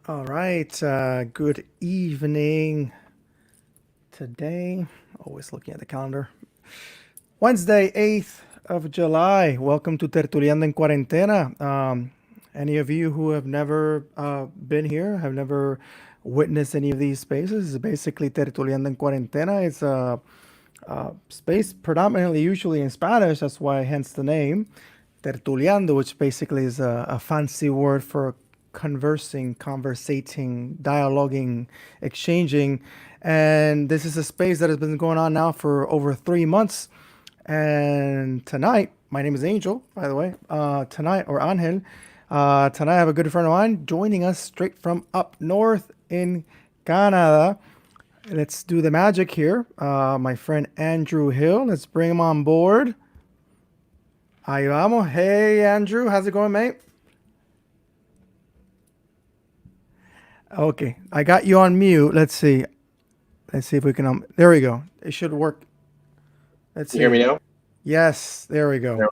All right. Good evening today. Always looking at the calendar. Wednesday, 8th of July. Welcome to Tertuliando en Cuarentena. Any of you who have never been here, have never witnessed any of these spaces, is basically Tertuliando en Cuarentena. It's a space predominantly usually in Spanish. That's why, hence the name. Tertuliando, which basically is a fancy word for conversing, conversating, dialoguing, exchanging. And this is a space that has been going on now for over 3 months. And tonight, my name is Angel, by the way. Tonight, or Angel, tonight I have a good friend of mine joining us straight from up north in Canada. Let's do the magic here. My friend Andrew Hill. Let's bring him on board. Ahí vamos. Hey, Andrew. How's it going, mate? Okay. I got you on mute. Let's see. Let's see if we can. There we go. It should work. Let's You hear me see. now? Yes. There we go. Yeah.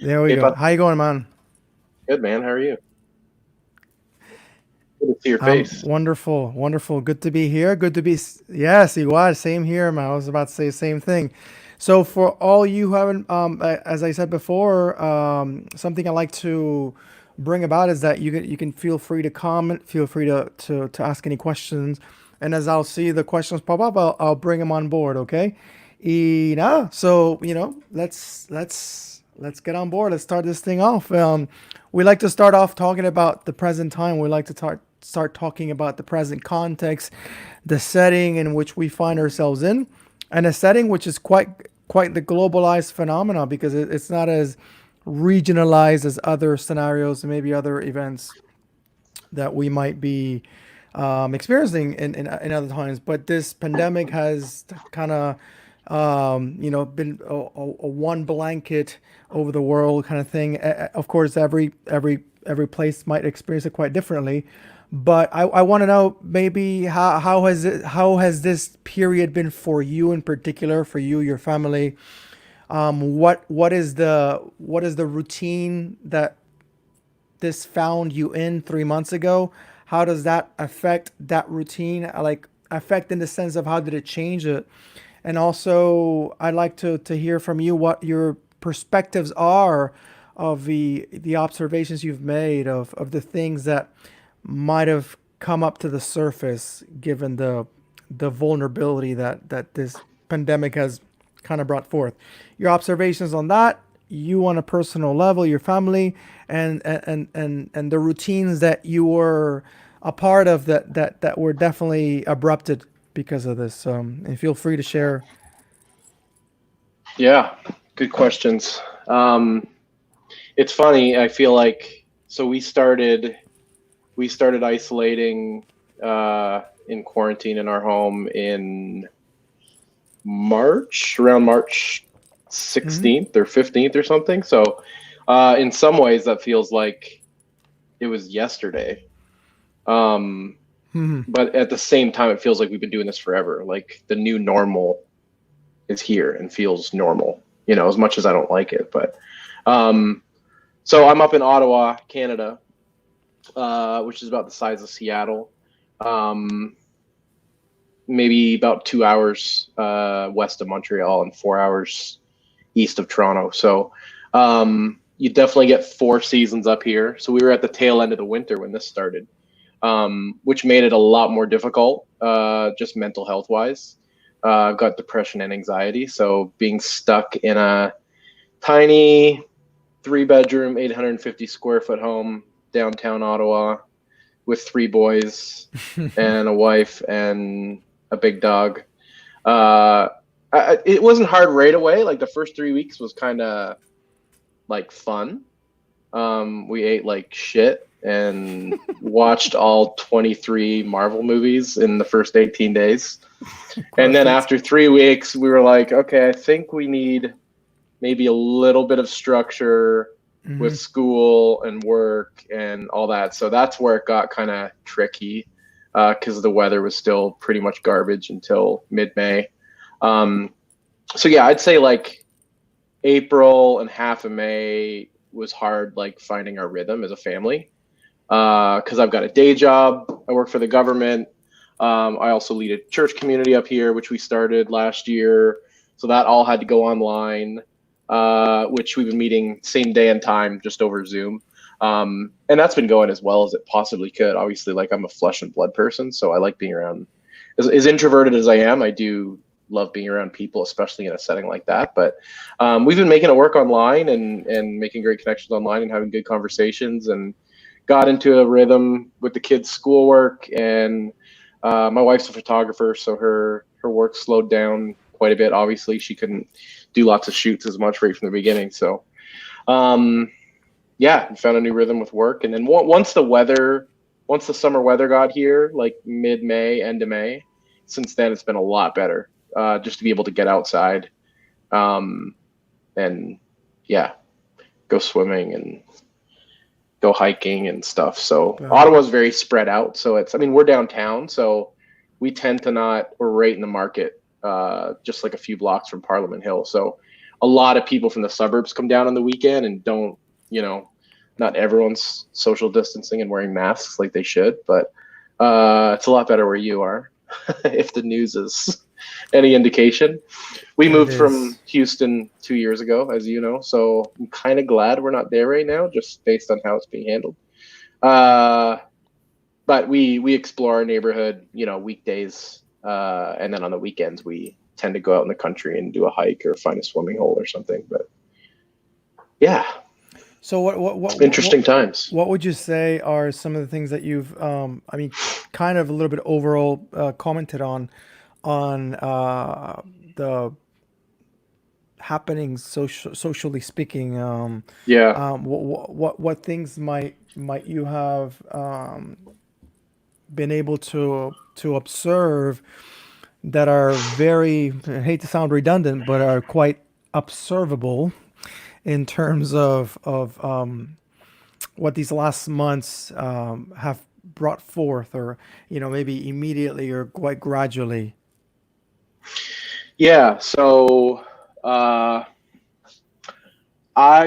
There we Hey, go. bud. How you going, man? Good, man. How are you? Good to see your I'm face. wonderful. Wonderful. Good to be here. Good to be. Yes, igual. Same here, man. I was about to say the same thing. So, for all you who haven't, as I said before, something I like to bring about is that you can feel free to comment, feel free to ask any questions, and as I'll see the questions pop up, I'll bring them on board. Okay. Y nada. So let's get on board. Let's start this thing off. We like to start off talking about the present time. We like to start talking about the present context, the setting in which we find ourselves in, and a setting which is quite the globalized phenomena because it's not as regionalized as other scenarios and maybe other events that we might be experiencing in other times. But this pandemic has kind of, been a one blanket over the world kind of thing. Of course, every place might experience it quite differently. But I want to know maybe how has this period been for you in particular, for you, your family? What is the routine that this found you in 3 months ago? How does that affect that routine? Like affect in the sense of how did it change it? And also, I'd like to hear from you what your perspectives are of the observations you've made of the things that might have come up to the surface given the vulnerability that this pandemic has kind of brought forth. Your observations on that, you on a personal level, your family, and the routines that you were a part of that were definitely abrupted because of this. And feel free to share. Yeah, good questions. It's funny. I feel like so we started isolating in quarantine in our home in March, around March Hmm. 16th or 15th or something. So in some ways that feels like it was yesterday. Um, Hmm. but at the same time, it feels like we've been doing this forever. Like the new normal is here and feels normal, as much as I don't like it. But um, so I'm up in Ottawa, Canada, which is about the size of Seattle, um, maybe about 2 hours west of Montreal and 4 hours east of Toronto. So you definitely get four seasons up here. So we were at the tail end of the winter when this started, which made it a lot more difficult, just mental health wise. I've got depression and anxiety. So being stuck in a tiny 3 bedroom, 850 square foot home downtown Ottawa with three boys and a wife and a big dog. Uh, it wasn't hard right away. Like the first 3 weeks was kind of like fun. We ate like shit and watched all 23 Marvel movies in the first 18 days. And then Perfect. after 3 weeks, we were like, okay, I think we need maybe a little bit of structure with Hmm. school and work and all that. So that's where it got kind of tricky because the weather was still pretty much garbage until mid-May. Um, so yeah, I'd say like April and half of May was hard, like finding our rhythm as a family. because I've got a day job. I work for the government. I also lead a church community up here, which we started last year. So that all had to go online, which we've been meeting same day and time, just over Zoom. And that's been going as well as it possibly could. Obviously, like, I'm a flesh and blood person, so I like being around. As introverted as I am, I do love being around people, especially in a setting like that. But we've been making it work online and making great connections online and having good conversations, and got into a rhythm with the kids' schoolwork. And my wife's a photographer, so her work slowed down quite a bit. Obviously, she couldn't do lots of shoots as much right from the beginning. So yeah, found a new rhythm with work. And then once the summer weather got here, like mid-May, end of May, since then it's been a lot better. Just to be able to get outside, and yeah, go swimming and go hiking and stuff. So Ottawa's very spread out. So we're downtown, so we tend to we're right in the market, just like a few blocks from Parliament Hill. So a lot of people from the suburbs come down on the weekend and don't, not everyone's social distancing and wearing masks like they should, but it's a lot better where you are, if the news is any indication. We moved from Houston 2 years ago, as you know, so I'm kind of glad we're not there right now, just based on how it's being handled. But we explore our neighborhood, weekdays, and then on the weekends we tend to go out in the country and do a hike or find a swimming hole or something. But yeah. So what interesting times. What would you say are some of the things that you've kind of a little bit overall commented on the happenings socially speaking? What things might you have been able to observe that are very, I hate to sound redundant, but are quite observable in terms of what these last months have brought forth, or maybe immediately or quite gradually? Yeah, so I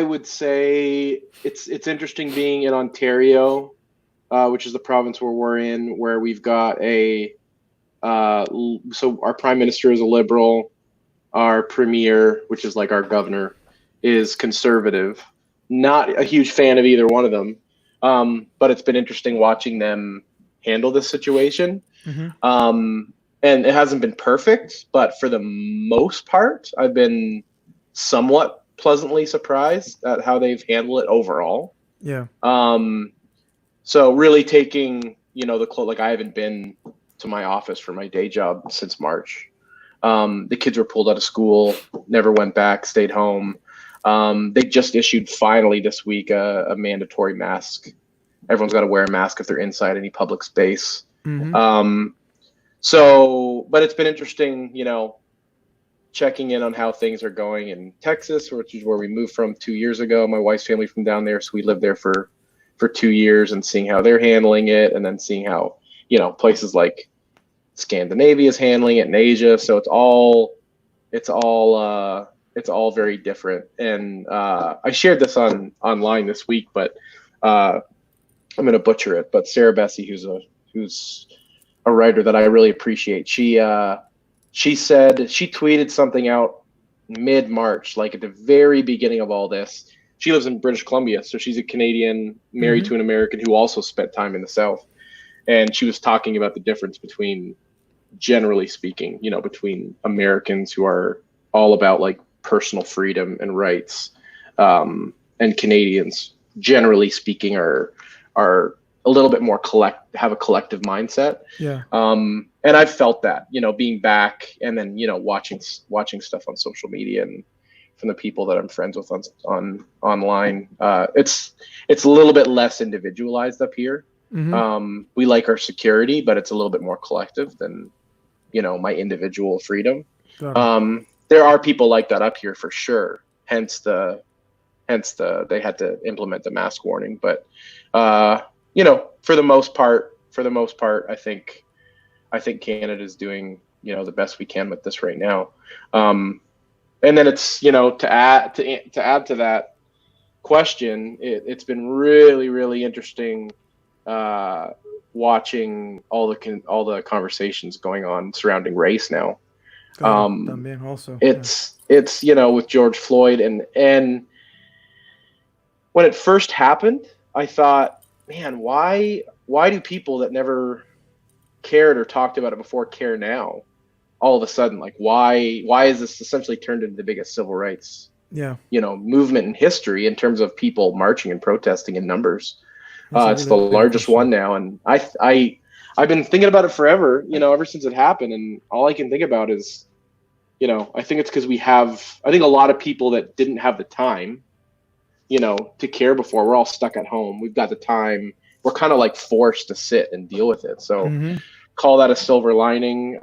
would say it's interesting being in Ontario, which is the province where we're in, where we've got so our prime minister is a Liberal, our premier, which is like our governor, is Conservative. Not a huge fan of either one of them, but it's been interesting watching them handle this situation. Mm-hmm. And it hasn't been perfect, but for the most part, I've been somewhat pleasantly surprised at how they've handled it overall. Yeah. So really taking, like, I haven't been to my office for my day job since March. The kids were pulled out of school, never went back, stayed home. They just issued finally this week a mandatory mask. Everyone's got to wear a mask if they're inside any public space. Mm-hmm. But it's been interesting, checking in on how things are going in Texas, which is where we moved from 2 years ago. My wife's family from down there, so we lived there for 2 years, and seeing how they're handling it, and then seeing how, places like Scandinavia is handling it in Asia. So it's all very different. And I shared this online this week, but I'm going to butcher it. But Sarah Bessie, who's a writer that I really appreciate, she tweeted something out mid-March, like at the very beginning of all this. She lives in British Columbia, so she's a Canadian married to an American who also spent time in the South. And she was talking about the difference between, generally speaking, between Americans who are all about like personal freedom and rights, and Canadians, generally speaking, are a little bit more have a collective mindset. Yeah. And I've felt that, being back, and then, watching stuff on social media and from the people that I'm friends with on online. It's a little bit less individualized up here. Mm-hmm. We like our security, but it's a little bit more collective than, my individual freedom. There are people like that up here for sure. Hence they had to implement the mask warning. But for the most part, I think Canada's doing, the best we can with this right now. And then it's, to add to that question, it's been really, really interesting uh, watching all the conversations going on surrounding race now. Claro, Um, también also, yeah. it's with George Floyd, and when it first happened, I thought, man, why do people that never cared or talked about it before care now? All of a sudden, like why is this essentially turned into the biggest civil rights Yeah, movement in history in terms of people marching and protesting in numbers? that's a It's the really good largest question. one now, and I've been thinking about it forever, ever since it happened, and all I can think about is, I think it's because I think a lot of people that didn't have the time, to care before, we're all stuck at home. We've got the time. We're kind of like forced to sit and deal with it. So Mm-hmm. call that a silver lining.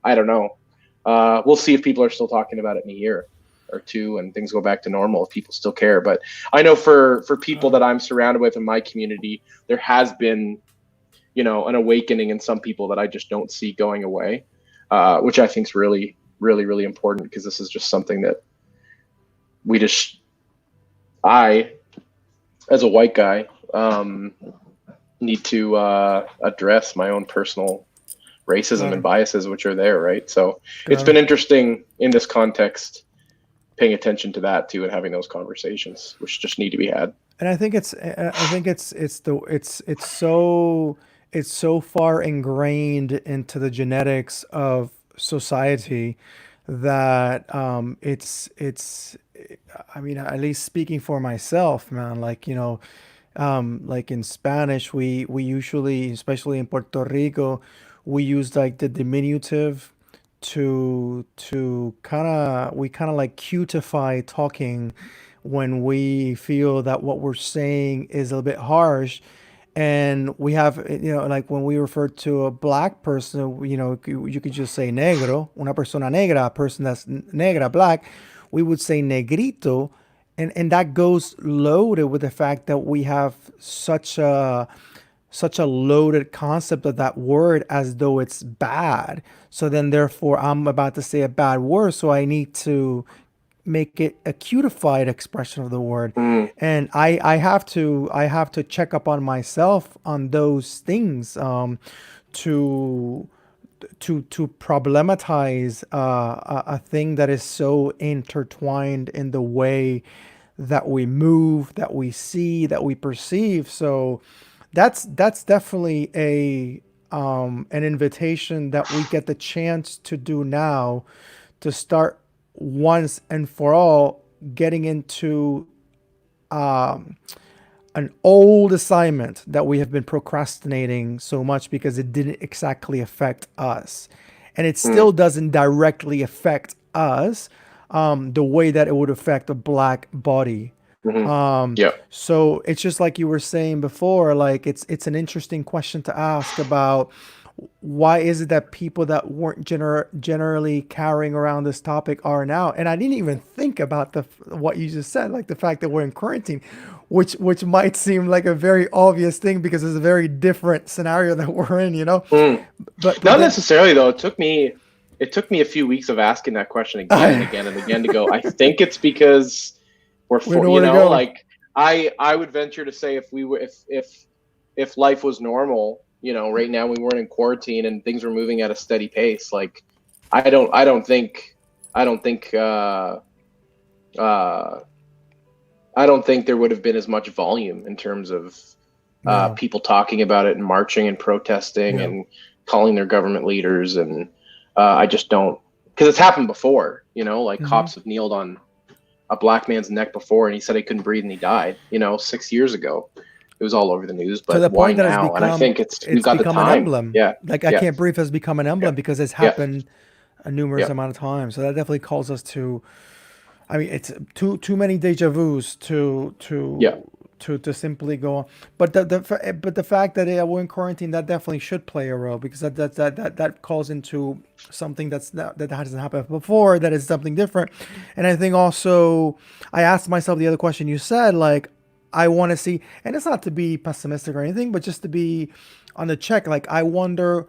I don't know. We'll see if people are still talking about it in a year or two and things go back to normal if people still care. But I know for people that I'm surrounded with in my community, there has been, an awakening in some people that I just don't see going away, which I think is really, really, really important because this is just something that we just, I, as a white guy, need to address my own personal racism and Claro, biases which are there, right? So it's been claro. interesting in this context, paying attention to that too and having those conversations, which just need to be had. And I think it's so far ingrained into the genetics of society that it's I mean, at least speaking for myself, man, like, like in Spanish, we usually, especially in Puerto Rico, we use like the diminutive to kind of like cutify talking when we feel that what we're saying is a little bit harsh. And we have, like when we refer to a black person, you could just say negro, una persona negra, a person that's negra, black. We would say negrito, and that goes loaded with the fact that we have such a loaded concept of that word as though it's bad. So then therefore I'm about to say a bad word, so I need to make it a cutified expression of the word. Mm, And I have to check up on myself on those things, to to problematize a thing that is so intertwined in the way that we move, that we see, that we perceive. So that's definitely a an invitation that we get the chance to do now, to start once and for all getting into an old assignment that we have been procrastinating so much because it didn't exactly affect us. And it mm, still doesn't directly affect us, the way that it would affect a black body. mm-hmm. Yeah. So it's just like you were saying before, like it's an interesting question to ask about why is it that people that weren't generally carrying around this topic are now. And I didn't even think about the what you just said, like the fact that we're in quarantine, which might seem like a very obvious thing because it's a very different scenario that we're in. Mm. But Not then necessarily though. It took me a few weeks of asking that question again and again and again to go, I think it's because we're we for, know where to go. like I would venture to say if we were if life was normal, right now we weren't in quarantine and things were moving at a steady pace, like I don't think uh I don't think there would have been as much volume in terms of No. people talking about it and marching and protesting Yeah. and calling their government leaders. And I just don't, because it's happened before, like Hmm. cops have kneeled on a black man's neck before and he said he couldn't breathe and he died, 6 years ago. It was all over the news, To but the why point that now? And I think we've it's got the become an time. emblem. Yeah. Like I Yeah. can't breathe has become an Yeah. emblem because it's Yeah. happened a numerous Yeah. amount of times. So that definitely calls us to. I mean, it's too many deja vus Yeah. to simply go on. But the fact that we're in quarantine, that definitely should play a role because that calls into something that hasn't happened before. That is something different. And I think also I asked myself the other question you said, like I want to see, and it's not to be pessimistic or anything, but just to be on the check. Like I wonder,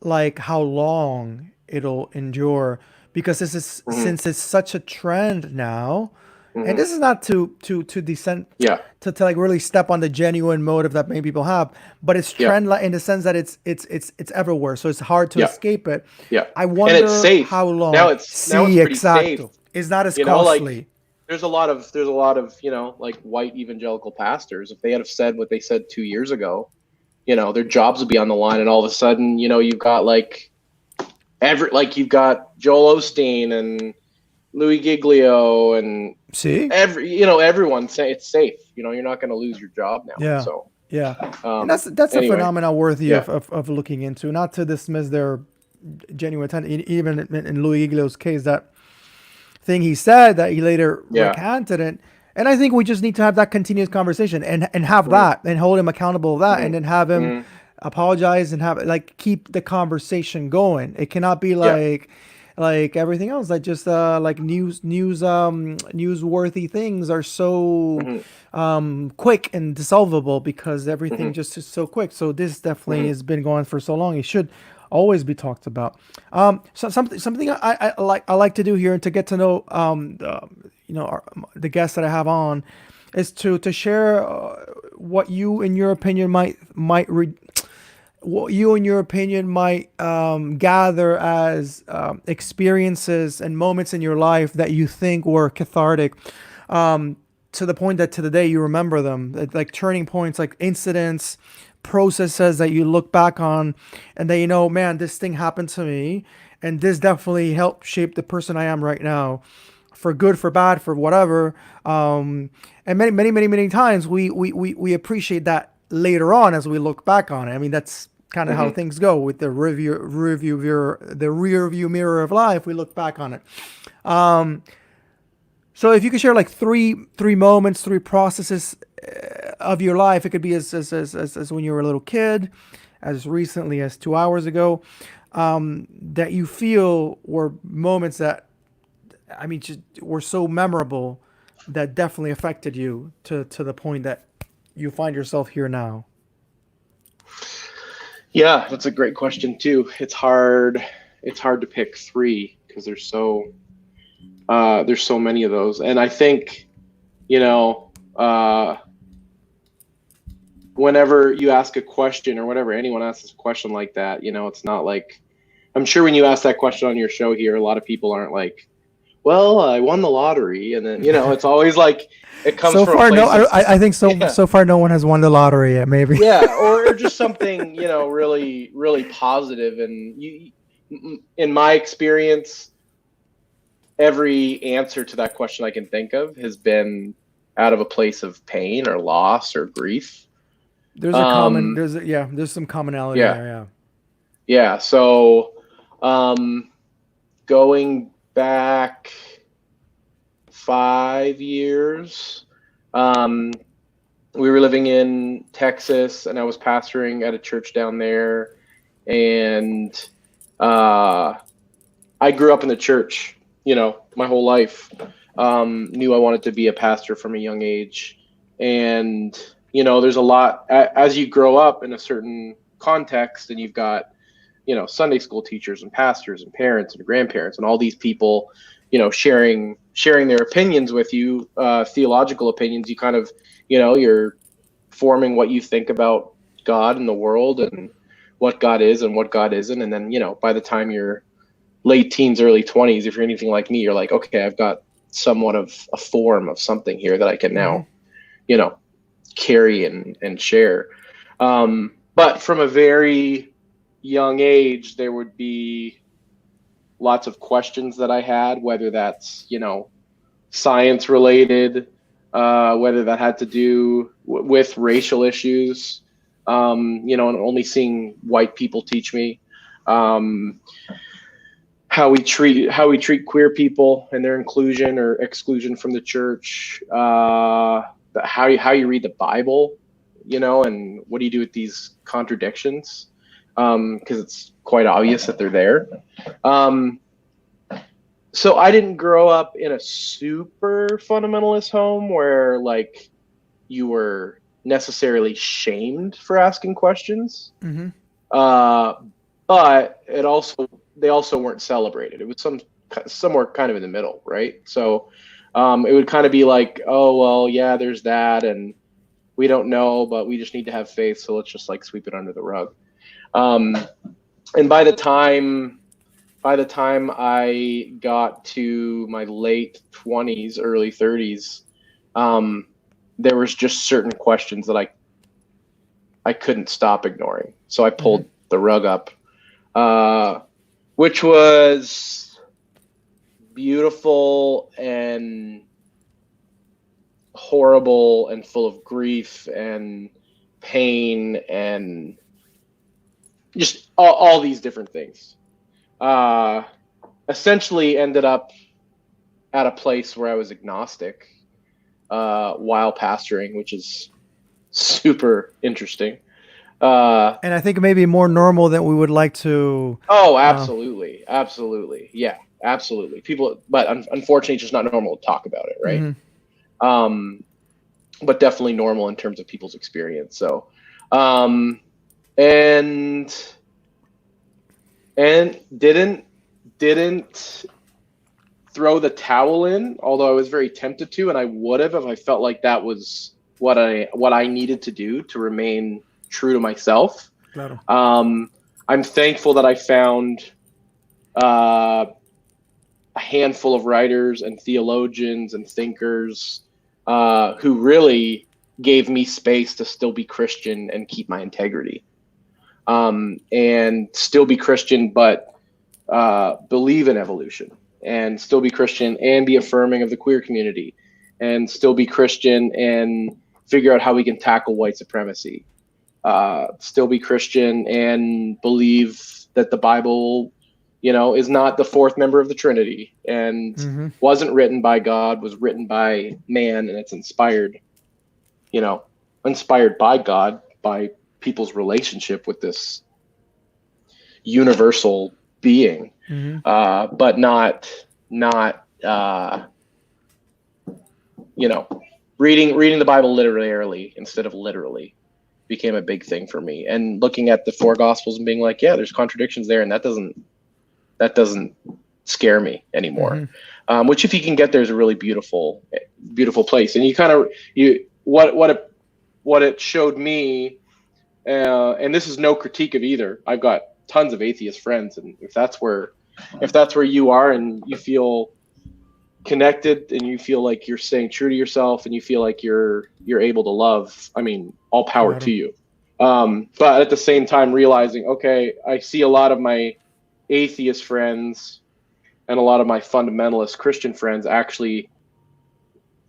like how long it'll endure, because this is Hmm. since it's such a trend now, And Hmm. this is not to descend Yeah. to like really step on the genuine motive that many people have, but it's Yeah. trend in the sense that it's everywhere, so it's hard to Yeah. escape it. Yeah. I And it's wonder safe. how long. Now it's See, pretty safe. exacto. It's not as Like costly. there's a lot of, like white evangelical pastors. If they had have said what they said 2 years ago, their jobs would be on the line, and all of a sudden, you've got you've got Joel Osteen and Louis Giglio and See, everyone say it's safe. You're not going to lose your job now. yeah, So, yeah, and that's a anyway, phenomenon worthy yeah, of looking into. Not to dismiss their genuine intent, even in Louis Giglio's case, that thing he said that he later yeah, recanted and I think we just need to have that continuous conversation and have mm-hmm, that and hold him accountable of that and then have him mm-hmm, apologize and have like keep the conversation going. It cannot be yeah, like everything else, like just like newsworthy things are so mm-hmm, quick and dissolvable because everything mm-hmm, just is so quick. So this definitely mm-hmm. has been going for so long. It should always be talked about. So something I like to do here and to get to know the guests that I have on is to share what you in your opinion what you in your opinion might gather as experiences and moments in your life that you think were cathartic, to the point that to the day you remember them, like turning points, like incidents, processes that you look back on, and that man, this thing happened to me, and this definitely helped shape the person I am right now, for good, for bad, for whatever. And many times we appreciate that later on as we look back on it. I mean, that's kind of how Mm-hmm. things go with the rear view mirror of life. We look back on it. So if you could share like three moments, three processes of your life, it could be as when you were a little kid, as recently as 2 hours ago, that you feel were moments that, I mean, just were so memorable that definitely affected you to the point that you find yourself here now. Yeah, that's a great question too. It's hard. It's hard to pick three because there's so many of those, and I think you know whenever you ask a question or whenever anyone asks a question like that, it's not like, I'm sure when you ask that question on your show here, a lot of people aren't like, well, I won the lottery, and then it's always like it comes So from a far, no. place of I think yeah, so far no one has won the lottery yet. Maybe. yeah, or just something really really positive. And in my experience, every answer to that question I can think of has been out of a place of pain or loss or grief. Um, There's some commonality yeah, there. Yeah. yeah. So, um, going back 5 years, um, we were living in Texas, and I was pastoring at a church down there, and uh, I grew up in the church, my whole life. Knew I wanted to be a pastor from a young age. And, there's a lot as you grow up in a certain context, and you've got, Sunday school teachers and pastors and parents and grandparents and all these people, sharing their opinions with you, theological opinions. You kind of, you're forming what you think about God and the world and what God is and what God isn't. And then, by the time you're late teens, early 20s, if you're anything like me, you're like, okay, I've got somewhat of a form of something here that I can Mm-hmm. now, you know, carry and share. But from a very young age, there would be lots of questions that I had, whether that's, science related, whether that had to do with racial issues, and only seeing white people teach me. Um, how we treat queer people and their inclusion or exclusion from the church, how you read the Bible, and what do you do with these contradictions, because it's quite obvious that they're there. Um, so I didn't grow up in a super fundamentalist home where like you were necessarily shamed for asking questions. Mm-hmm. Uh, but they also weren't celebrated. It was somewhere kind of in the middle, right? So, It would kind of be like, oh, well, yeah, there's that. And we don't know, but we just need to have faith. So let's just like sweep it under the rug. Um, and by the time I got to my late 20s, early 30s, there was just certain questions that I couldn't stop ignoring. So I pulled the rug up, which was beautiful and horrible and full of grief and pain and just all these different things. Essentially ended up at a place where I was agnostic while pastoring, which is super interesting. And I think maybe more normal than we would like to. Oh, absolutely. Absolutely. Yeah, absolutely. People, but unfortunately, it's just not normal to talk about it, right? But definitely normal in terms of people's experience. So, and didn't throw the towel in, although I was very tempted to, and I would have if I felt like that was what I needed to do to remain true to myself. Claro. I'm thankful that I found a handful of writers and theologians and thinkers who really gave me space to still be Christian and keep my integrity. And still be Christian, but believe in evolution, and still be Christian and be affirming of the queer community, and still be Christian and figure out how we can tackle white supremacy. Still be Christian and believe that the Bible, is not the fourth member of the Trinity and wasn't written by God, was written by man, and it's inspired by God, by people's relationship with this universal being, but not reading the Bible literally instead of literally became a big thing for me. And looking at the four Gospels and being like, yeah, there's contradictions there, and that doesn't scare me anymore. Which, if you can get there, is a really beautiful place. And what it showed me. And this is no critique of either. I've got tons of atheist friends, and if that's where you are, and you feel connected, and you feel like you're staying true to yourself, and you feel like you're able to love, I mean, all power to you. But at the same time, realizing, okay, I see a lot of my atheist friends and a lot of my fundamentalist Christian friends actually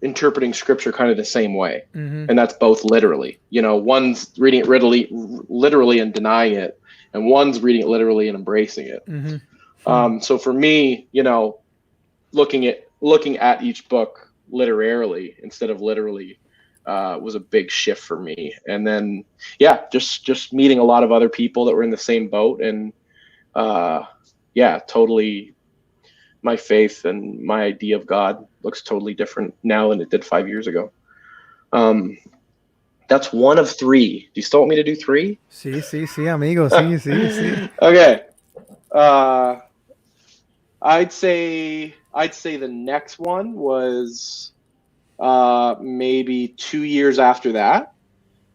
interpreting scripture kind of the same way, and that's both literally. One's reading it literally and denying it, and one's reading it literally and embracing it. So for me, looking at each book literarily instead of literally was a big shift for me. And then just meeting a lot of other people that were in the same boat, and totally, my faith and my idea of God looks totally different now than it did 5 years ago. That's one of three. Do you still want me to do three? Sí, amigo. Sí. Okay. I'd say the next one was maybe 2 years after that,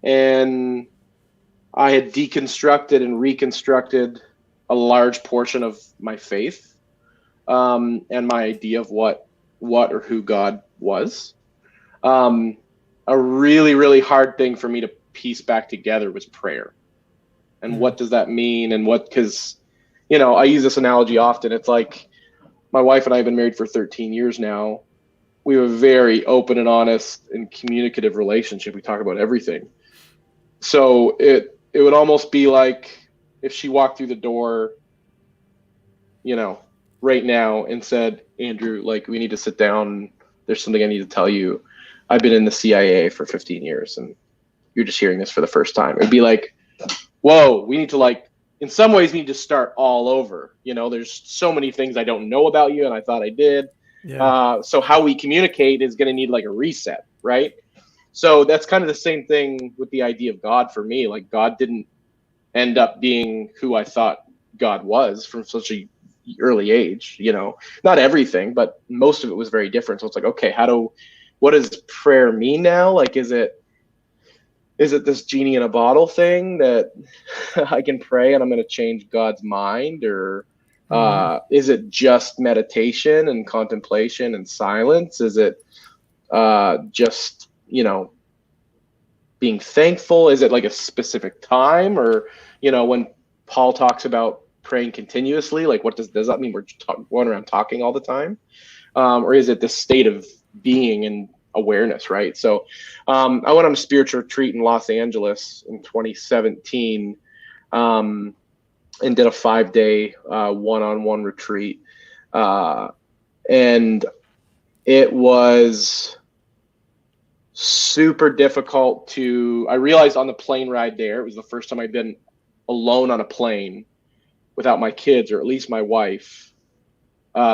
and I had deconstructed and reconstructed a large portion of my faith. And my idea of what or who God was. A really, really hard thing for me to piece back together was prayer. And what does that mean? And because, I use this analogy often. It's like, my wife and I have been married for 13 years now. We have a very open and honest and communicative relationship. We talk about everything. So it would almost be like if she walked through the door, right now, and said, Andrew, like, we need to sit down. There's something I need to tell you. I've been in the CIA for 15 years, and you're just hearing this for the first time. It'd be like, whoa, we need to, in some ways, need to start all over. There's so many things I don't know about you, and I thought I did. Yeah. So how we communicate is going to need a reset, right? So that's kind of the same thing with the idea of God for me. Like, God didn't end up being who I thought God was from such a early age, not everything, but most of it was very different. So it's like, okay, what does prayer mean now? Like, is it this genie in a bottle thing that I can pray and I'm going to change God's mind, or is it just meditation and contemplation and silence? Is it just, being thankful? Is it like a specific time, or, when Paul talks about praying continuously, like does that mean we're going around talking all the time? Or is it this state of being and awareness, right? So I went on a spiritual retreat in Los Angeles in 2017 and did a 5-day one-on-one retreat. And it was super difficult I realized on the plane ride there, it was the first time I'd been alone on a plane without my kids, or at least my wife,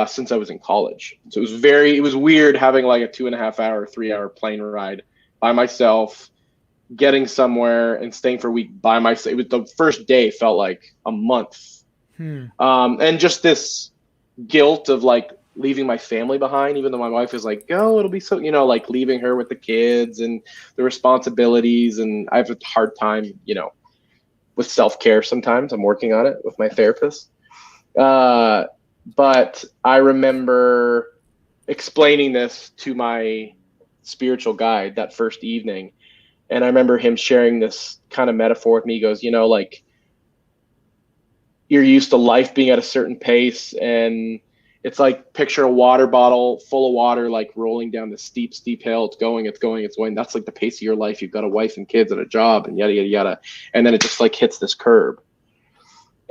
since I was in college. So it was weird having like a 2.5 hour, 3 hour plane ride by myself, getting somewhere and staying for a week by myself. It was the first day felt like a month. And just this guilt of like leaving my family behind, even though my wife is like, go, it'll be so, like leaving her with the kids and the responsibilities. And I have a hard time, with self-care sometimes. I'm working on it with my therapist. But I remember explaining this to my spiritual guide that first evening. And I remember him sharing this kind of metaphor with me. He goes, like, you're used to life being at a certain pace, and it's like, picture a water bottle full of water, like rolling down the steep hill. It's going. That's like the pace of your life. You've got a wife and kids and a job and yada, yada, yada. And then it just like hits this curb.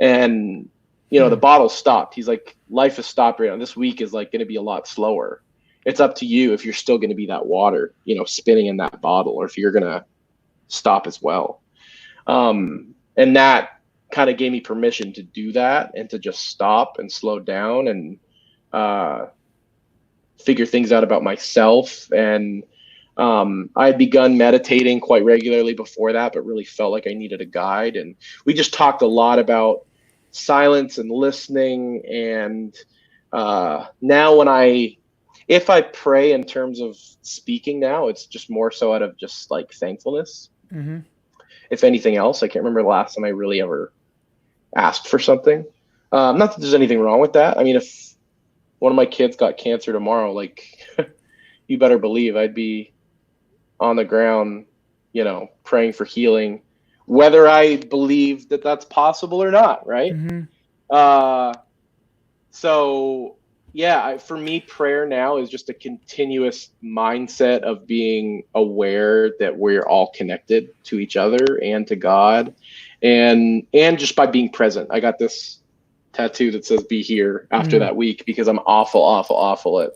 And, the bottle stopped. He's like, life has stopped right now. This week is like going to be a lot slower. It's up to you if you're still going to be that water, spinning in that bottle, or if you're going to stop as well. And that kind of gave me permission to do that and to just stop and slow down and figure things out about myself. And I had begun meditating quite regularly before that, but really felt like I needed a guide. And we just talked a lot about silence and listening. And now if I pray in terms of speaking now, it's just more so out of just like thankfulness. If anything else, I can't remember the last time I really ever asked for something. Not that there's anything wrong with that. I mean, if one of my kids got cancer tomorrow, like, you better believe I'd be on the ground, praying for healing, whether I believe that that's possible or not, right? So yeah, for me, prayer now is just a continuous mindset of being aware that we're all connected to each other and to God, and just by being present. I got this tattoo that says "Be here" after that week, because I'm awful at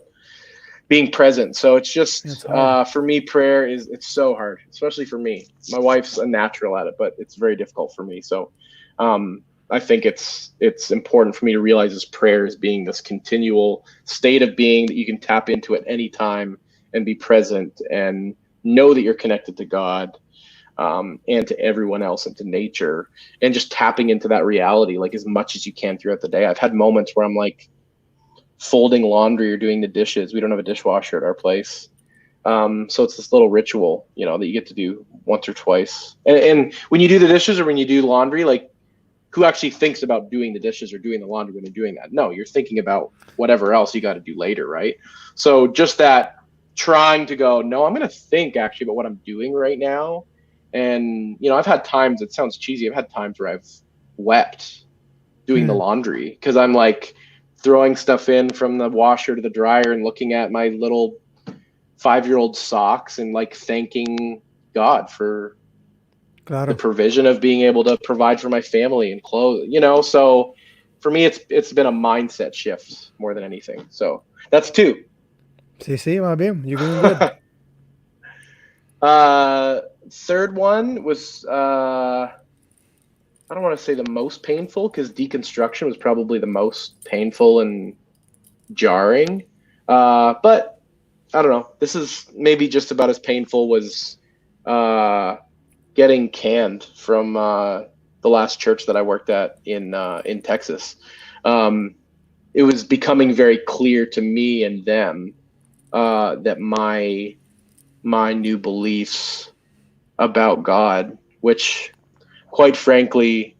being present. So it's just for me, prayer it's so hard, especially for me. My wife's a natural at it, but it's very difficult for me. So I think it's important for me to realize this prayer as being this continual state of being that you can tap into at any time and be present and know that you're connected to God, and to everyone else and to nature, and just tapping into that reality like as much as you can throughout the day. I've had moments where I'm like folding laundry or doing the dishes. We don't have a dishwasher at our place. So it's this little ritual, that you get to do once or twice. And when you do the dishes or when you do laundry, like, who actually thinks about doing the dishes or doing the laundry when they're doing that? No, you're thinking about whatever else you got to do later, right? So just that trying to go, no, I'm going to think actually about what I'm doing right now. And, I've had times, it sounds cheesy, I've had times where I've wept doing the laundry, because I'm like throwing stuff in from the washer to the dryer and looking at my little 5-year-old socks and like thanking God for the provision of being able to provide for my family and clothes, so for me, it's been a mindset shift more than anything. So that's 2. Sí, va bien. You're doing good. Third one was, I don't want to say the most painful, because deconstruction was probably the most painful and jarring. But I don't know. This is maybe just about as painful, was getting canned from the last church that I worked at in Texas. it was becoming very clear to me and them that my new beliefs about God, which quite frankly,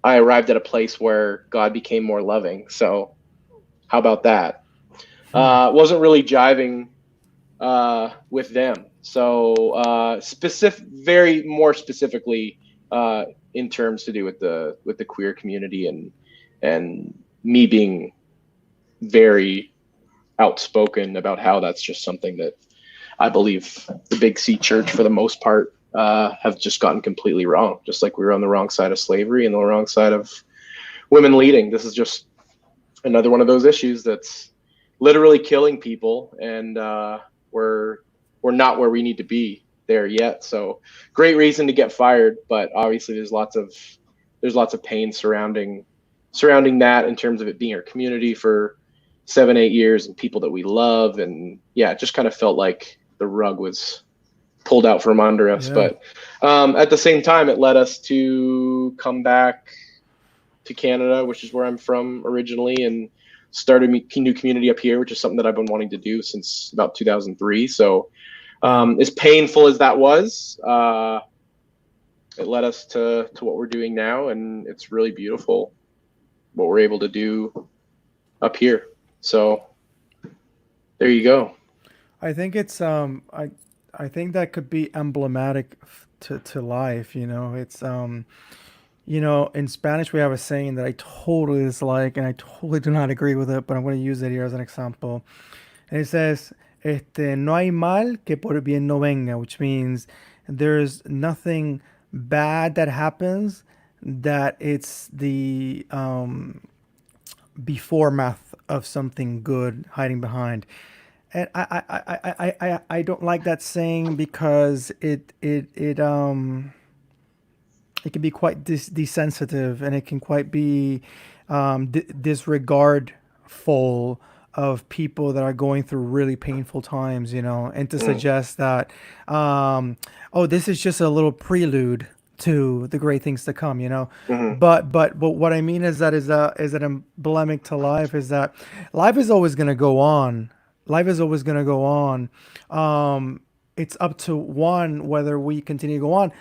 I arrived at a place where God became more loving. So how about that? Hmm. Wasn't really jiving with them. So very more specifically, uh, in terms to do with the queer community and me being very outspoken about how that's just something that I believe the Big C Church, for the most part, have just gotten completely wrong. Just like we were on the wrong side of slavery and the wrong side of women leading. This is just another one of those issues that's literally killing people, and we're we're not where we need to be there yet. So great reason to get fired, but obviously there's lots of pain surrounding that in terms of it being our community for 7 8 years and people that we love, and yeah, it just kind of felt like the rug was pulled out from under us. Yeah. But at the same time, it led us to come back to Canada, which is where I'm from originally, and start a new community up here, which is something that I've been wanting to do since about 2003. So, Yeah. as painful as that was, it led us to what we're doing now, and it's really beautiful what we're able to do up here. So, there you go. I think it's I think that could be emblematic to life, you know. It's you know, in Spanish we have a saying that I totally dislike and I totally do not agree with it, but I'm going to use it here as an example. And it says, no hay mal que por bien no venga, which means there's nothing bad that happens that it's the before math of something good hiding behind. And I don't like that saying because it can be quite desensitive, and it can quite be disregardful of people that are going through really painful times, you know, and to Mm, suggest that, oh, this is just a little prelude to the great things to come, you know. mm-hmm, But what I mean is that is that emblemic to life is that life is always going to go on. Life is always going to go on. It's up to one whether we continue to go on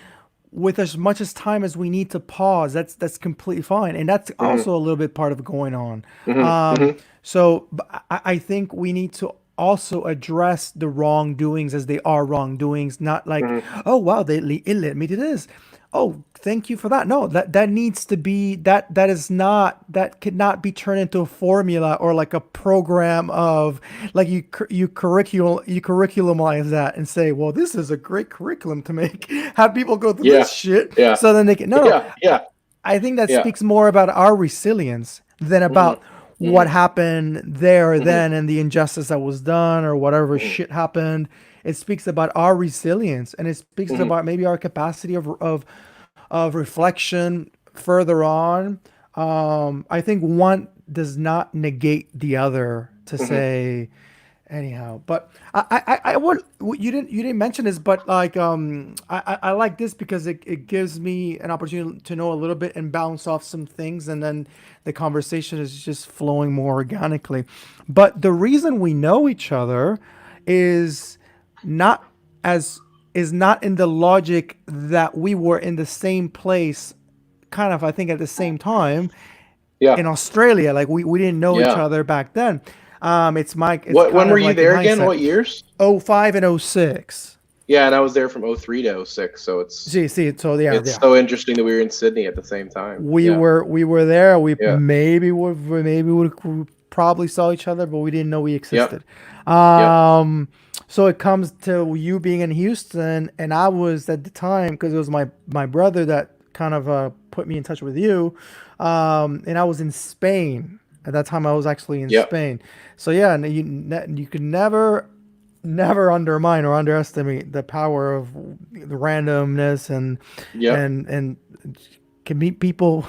with as much as time as we need to pause. That's completely fine, and that's mm-hmm, also a little bit part of going on. mm-hmm, mm-hmm, So I think we need to also address the wrongdoings as they are wrongdoings, not like, mm-hmm, oh wow, it led me to this. Oh, thank you for that. No, that needs to be that is not that could not be turned into a formula or like a program of like you curriculumalize that and say, well, this is a great curriculum to make have people go through yeah, this shit yeah, so then they can no. yeah, yeah, I think that yeah, speaks more about our resilience than mm-hmm, about what mm-hmm, happened there or mm-hmm, then and the injustice that was done or whatever mm-hmm, shit happened. It speaks about our resilience, and it speaks mm-hmm, about maybe our capacity of reflection further on. I think one does not negate the other to mm-hmm. say anyhow. But I would you didn't mention this, but like I like this because it gives me an opportunity to know a little bit and bounce off some things, and then the conversation is just flowing more organically. But the reason we know each other is not as is not in the logic that we were in the same place kind of I think at the same time Yeah, in Australia. Like we didn't know each yeah. other back then. It's What? When kind were of you like in there again? hindsight. What years? '05 and '06. Yeah, and I was there from '03 to '06, so See, so yeah, it's yeah. so interesting that we were in Sydney at the same time. Yeah, We were there. yeah, We maybe would probably saw each other, but we didn't know we yep, existed. yep, So it comes to you being in Houston, and I was at the time because it was my brother that kind of put me in touch with you, and I was in Spain at that time. I was actually in yep, Spain. So yeah, and you can never undermine or underestimate the power of the randomness yep, and can meet people.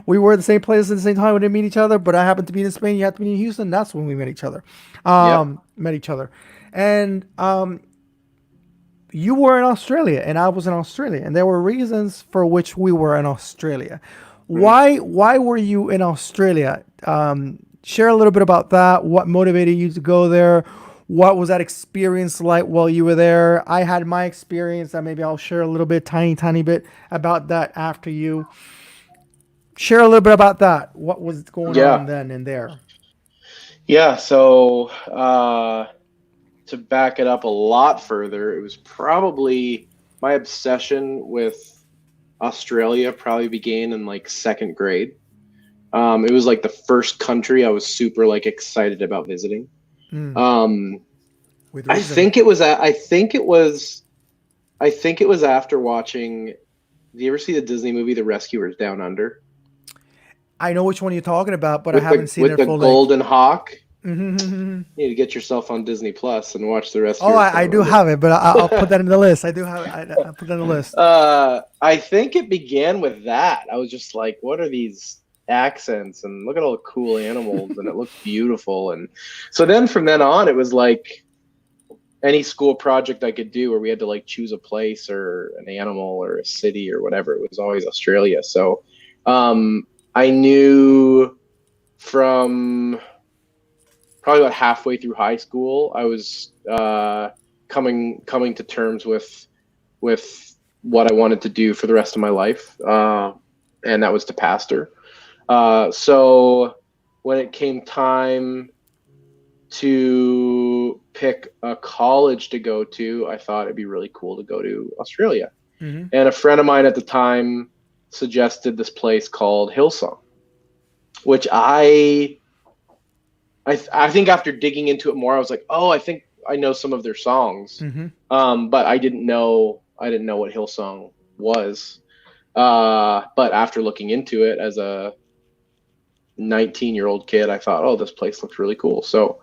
We were at the same place at the same time. We didn't meet each other, but I happened to be in Spain. You happened to be in Houston. That's when we met each other. yep. Met each other, and you were in Australia, and I was in Australia, and there were reasons for which we were in Australia. Mhm. Why were you in Australia? Share a little bit about that. What motivated you to go there? What was that experience like while you were there? I had my experience, and maybe I'll share a little bit, tiny bit about that after you. Share a little bit about that. What was going on Yeah, then and there? yeah. So to back it up a lot further, it was probably my obsession with Australia probably began in like second grade. It was like the first country I was super like excited about visiting. Mm, Um, with I reason. think it was. I think it was. I think it was after watching. Do you ever see the Disney movie The Rescuers Down Under I know which one you're talking about, but I haven't seen with it the full length. golden hawk? Hmm. You need to get yourself on Disney Plus and watch The Oh, Rescuers I Down do Under. have it, but I'll put that in the list. I do have. I'll put that in the list. I think it began with that. I was just like, what are these accents? And look at all the cool animals, and it looked beautiful. And so then from then on, it was like any school project I could do where we had to like choose a place or an animal or a city or whatever. It was always Australia. So I knew from probably about halfway through high school, I was coming to terms with what I wanted to do for the rest of my life, and that was to pastor. So when it came time to pick a college to go to, I thought it'd be really cool to go to Australia. Hmm. And a friend of mine at the time suggested this place called Hillsong, which I think after digging into it more, I was like, oh, I think I know some of their songs, Hmm. but I didn't know what Hillsong was. But after looking into it as a 19-year-old kid, I thought, oh, this place looks really cool. So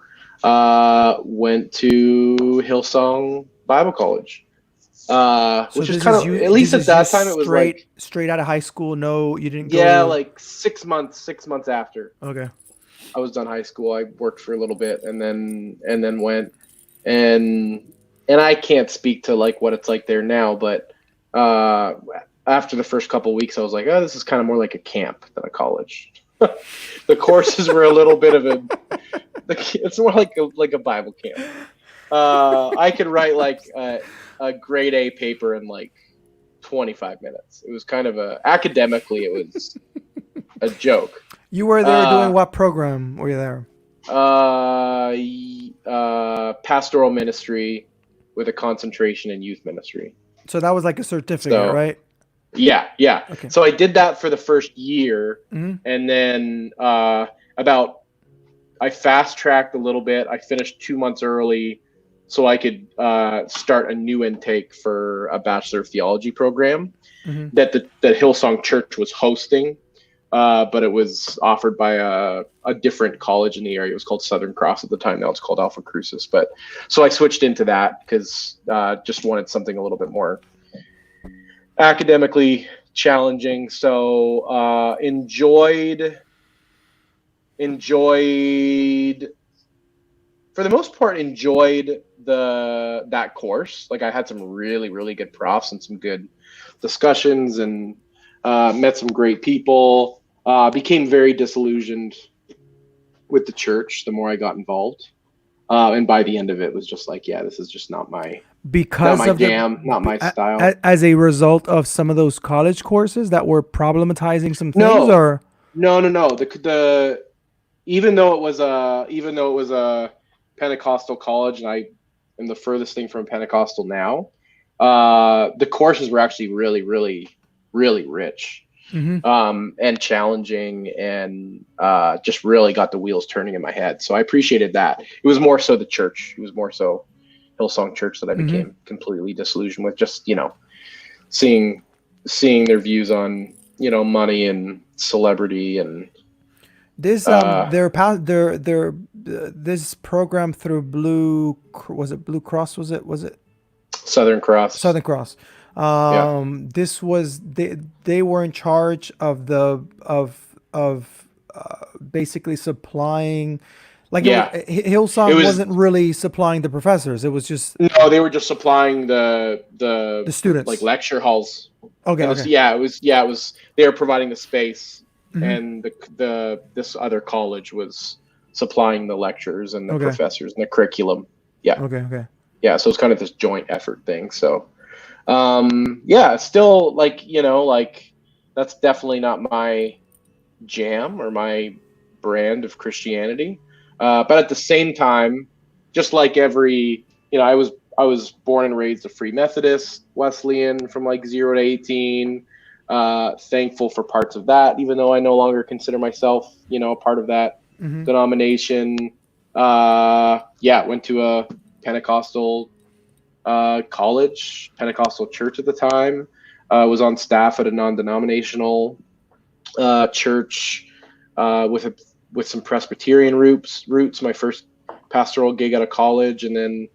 went to Hillsong Bible College, So which is this kind is of, you. at This least at is you that time, it was like, straight out of high school. No, you didn't go yeah, to. like 6 months after Okay. I was done high school, I worked for a little bit and then went and I can't speak to like what it's like there now, but uh, after the first couple of weeks, I was like, oh, this is kind of more like a camp than a college. The courses were a little bit of a, it's more like a Bible camp. I could write like a grade A paper in like 25 minutes. It was kind of academically, it was a joke. You were there doing Uh, what program? Were you there? Pastoral ministry with a concentration in youth ministry. So that was like a certificate, So right? yeah. Okay. So I did that for the first year, Hmm. and then about I fast tracked a little bit. I finished 2 months early, so I could start a new intake for a Bachelor of Theology program Hmm. that Hillsong Church was hosting. But it was offered by a different college in the area. It was called Southern Cross at the time. Now it's called Alpha Crucis. But so I switched into that because just wanted something a little bit more academically challenging. So enjoyed for the most part enjoyed that course. Like I had some really good profs and some good discussions and met some great people. Became very disillusioned with the church the more I got involved. And by the end of it was just like, yeah, this is just not Because my of the jam, not my style. as a result of some of those college courses that were problematizing some things, No, or no. The even though it was a Pentecostal college, and I am the furthest thing from Pentecostal now. The courses were actually really rich, hmm. and challenging, and just really got the wheels turning in my head. So I appreciated that. It was more so the church. It was more so Hillsong Church that I Hmm. became completely disillusioned with. Just seeing their views on money and celebrity and This uh, this program through was it Blue Cross, was it Southern Cross. Southern Cross. Yeah, This was they were in charge of the of basically supplying, like it was yeah. It Hillsong was wasn't really supplying the professors. It was just no, they were just supplying the the like students. lecture halls. Okay, And this, okay, it was they were providing the space, hmm and the this other college was supplying the lectures and the okay, professors and the curriculum. Yeah, okay, okay. yeah. So it's kind of this joint effort thing. So yeah, still like like that's definitely not my jam or my brand of Christianity. But at the same time, just like every, I was born and raised a Free Methodist, Wesleyan from like 0 to 18. Thankful for parts of that, even though I no longer consider myself, a part of that hmm denomination. Yeah, went to a Pentecostal college, Pentecostal church at the time. Was on staff at a non-denominational church with some Presbyterian roots. My first pastoral gig out of college, and then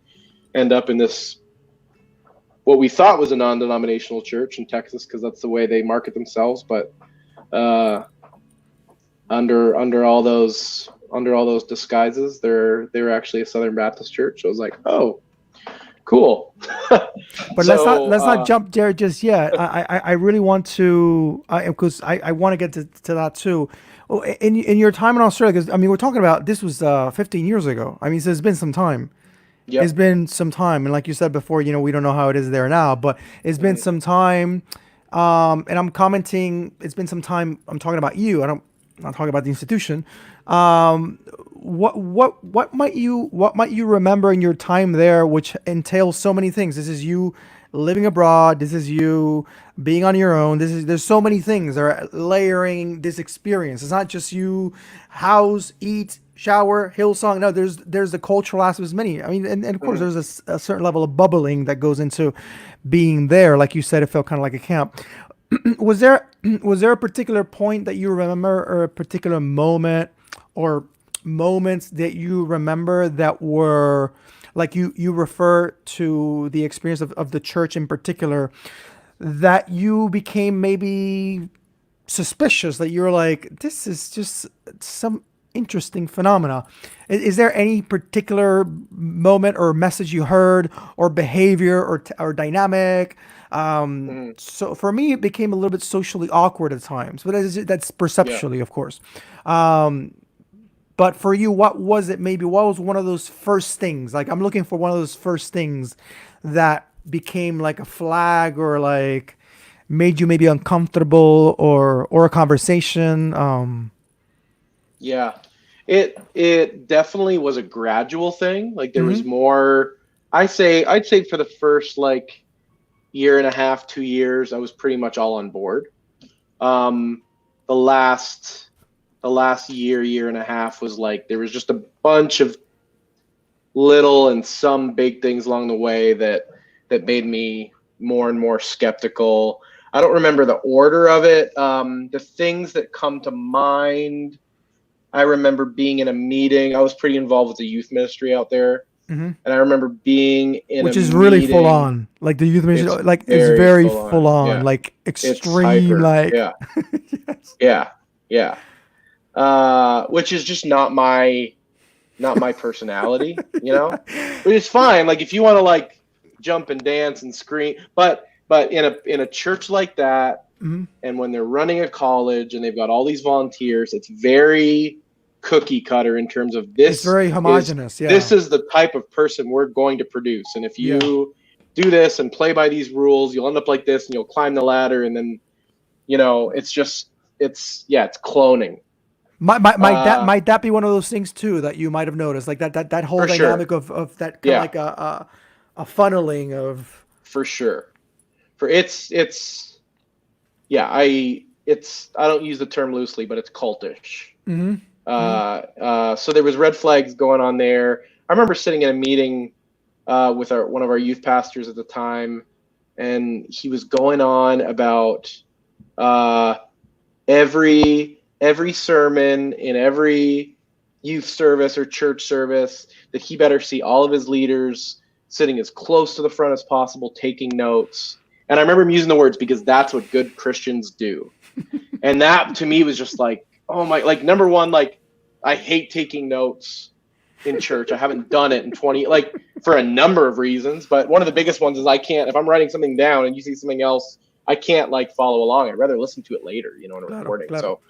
end up in this what we thought was a non-denominational church in Texas because that's the way they market themselves. But uh, under all those disguises, they're actually a Southern Baptist church. So I was like, oh, cool. But So let's not jump there just yet. I really want to, because I want to get to that too. Oh, in your time in Australia, because I mean we're talking about this was 15 years ago. I mean, so it's been some time. It's yep. been some time, and like you said before, we don't know how it is there now, but it's been Mhm. some time. And I'm commenting. It's been some time. I'm talking about you. I'm not talking about the institution. What might you remember in your time there, which entails so many things? This is you living abroad. This is you being on your own. There's so many things that are layering this experience. It's not just you house, eat, shower, Hillsong. No, there's the cultural aspects. Many. I mean, and of course, Mhm. there's a certain level of bubbling that goes into being there. Like you said, it felt kind of like a camp. Was there a particular point that you remember, or a particular moment, or moments that you remember that were like you refer to the experience of the church in particular, that you became maybe suspicious, that you're like, this is just some interesting phenomena? Is there any particular moment or message you heard, or behavior, or dynamic? Mhm. So for me, it became a little bit socially awkward at times, but that's Yeah. perceptually, of course. But for you, what was it? Maybe what was one of those first things? Like I'm looking for one of those first things that became like a flag, or like made you maybe uncomfortable, or a conversation. Yeah. It definitely was a gradual thing. Like there was Mhm. more I'd say for the first like year and a half, 2 years, I was pretty much all on board. Um the last year and a half was like there was just a bunch of little and some big things along the way that made me more and more skeptical. I don't remember the order of it. The things that come to mind, I remember being in a meeting. I was pretty involved with the youth ministry out there, Mhm. and I remember being in a Which is really full meeting. on. Like the youth It's mission, like is very very full full on. on, Yeah, like it's extreme, hyper. like Yeah, yes. yeah, yeah. Which is just not my personality, Which is fine. Like if you want to like jump and dance and scream, but in a church like that, Mhm. and when they're running a college and they've got all these volunteers, it's very cookie cutter in terms of It's very is homogenous. this Yeah. is the type of person we're going to produce, and if Yeah. you do this and play by these rules, you'll end up like this, and you'll climb the ladder, and then it's just it's cloning. uh Might that be one of those things too that you might have noticed, like that whole for sure. dynamic of that kind of Yeah, like a funneling of. for sure. For it's yeah, I don't use the term loosely, but it's cultish. Hmm. Hmm. So there was red flags going on there. I remember sitting in a meeting with one of our youth pastors at the time, and he was going on about uh, every sermon in every youth service or church service that he better see all of his leaders sitting as close to the front as possible, taking notes. And I remember him using the words because that's what good Christians do. And that to me was just like, oh my, like number one, like I hate taking notes in church. I haven't done it in 20, like for a number of reasons, but one of the biggest ones is I can't, if I'm writing something down and you see something else I can't like follow along. I'd rather listen to it later, you know, in a Claro, recording. claro.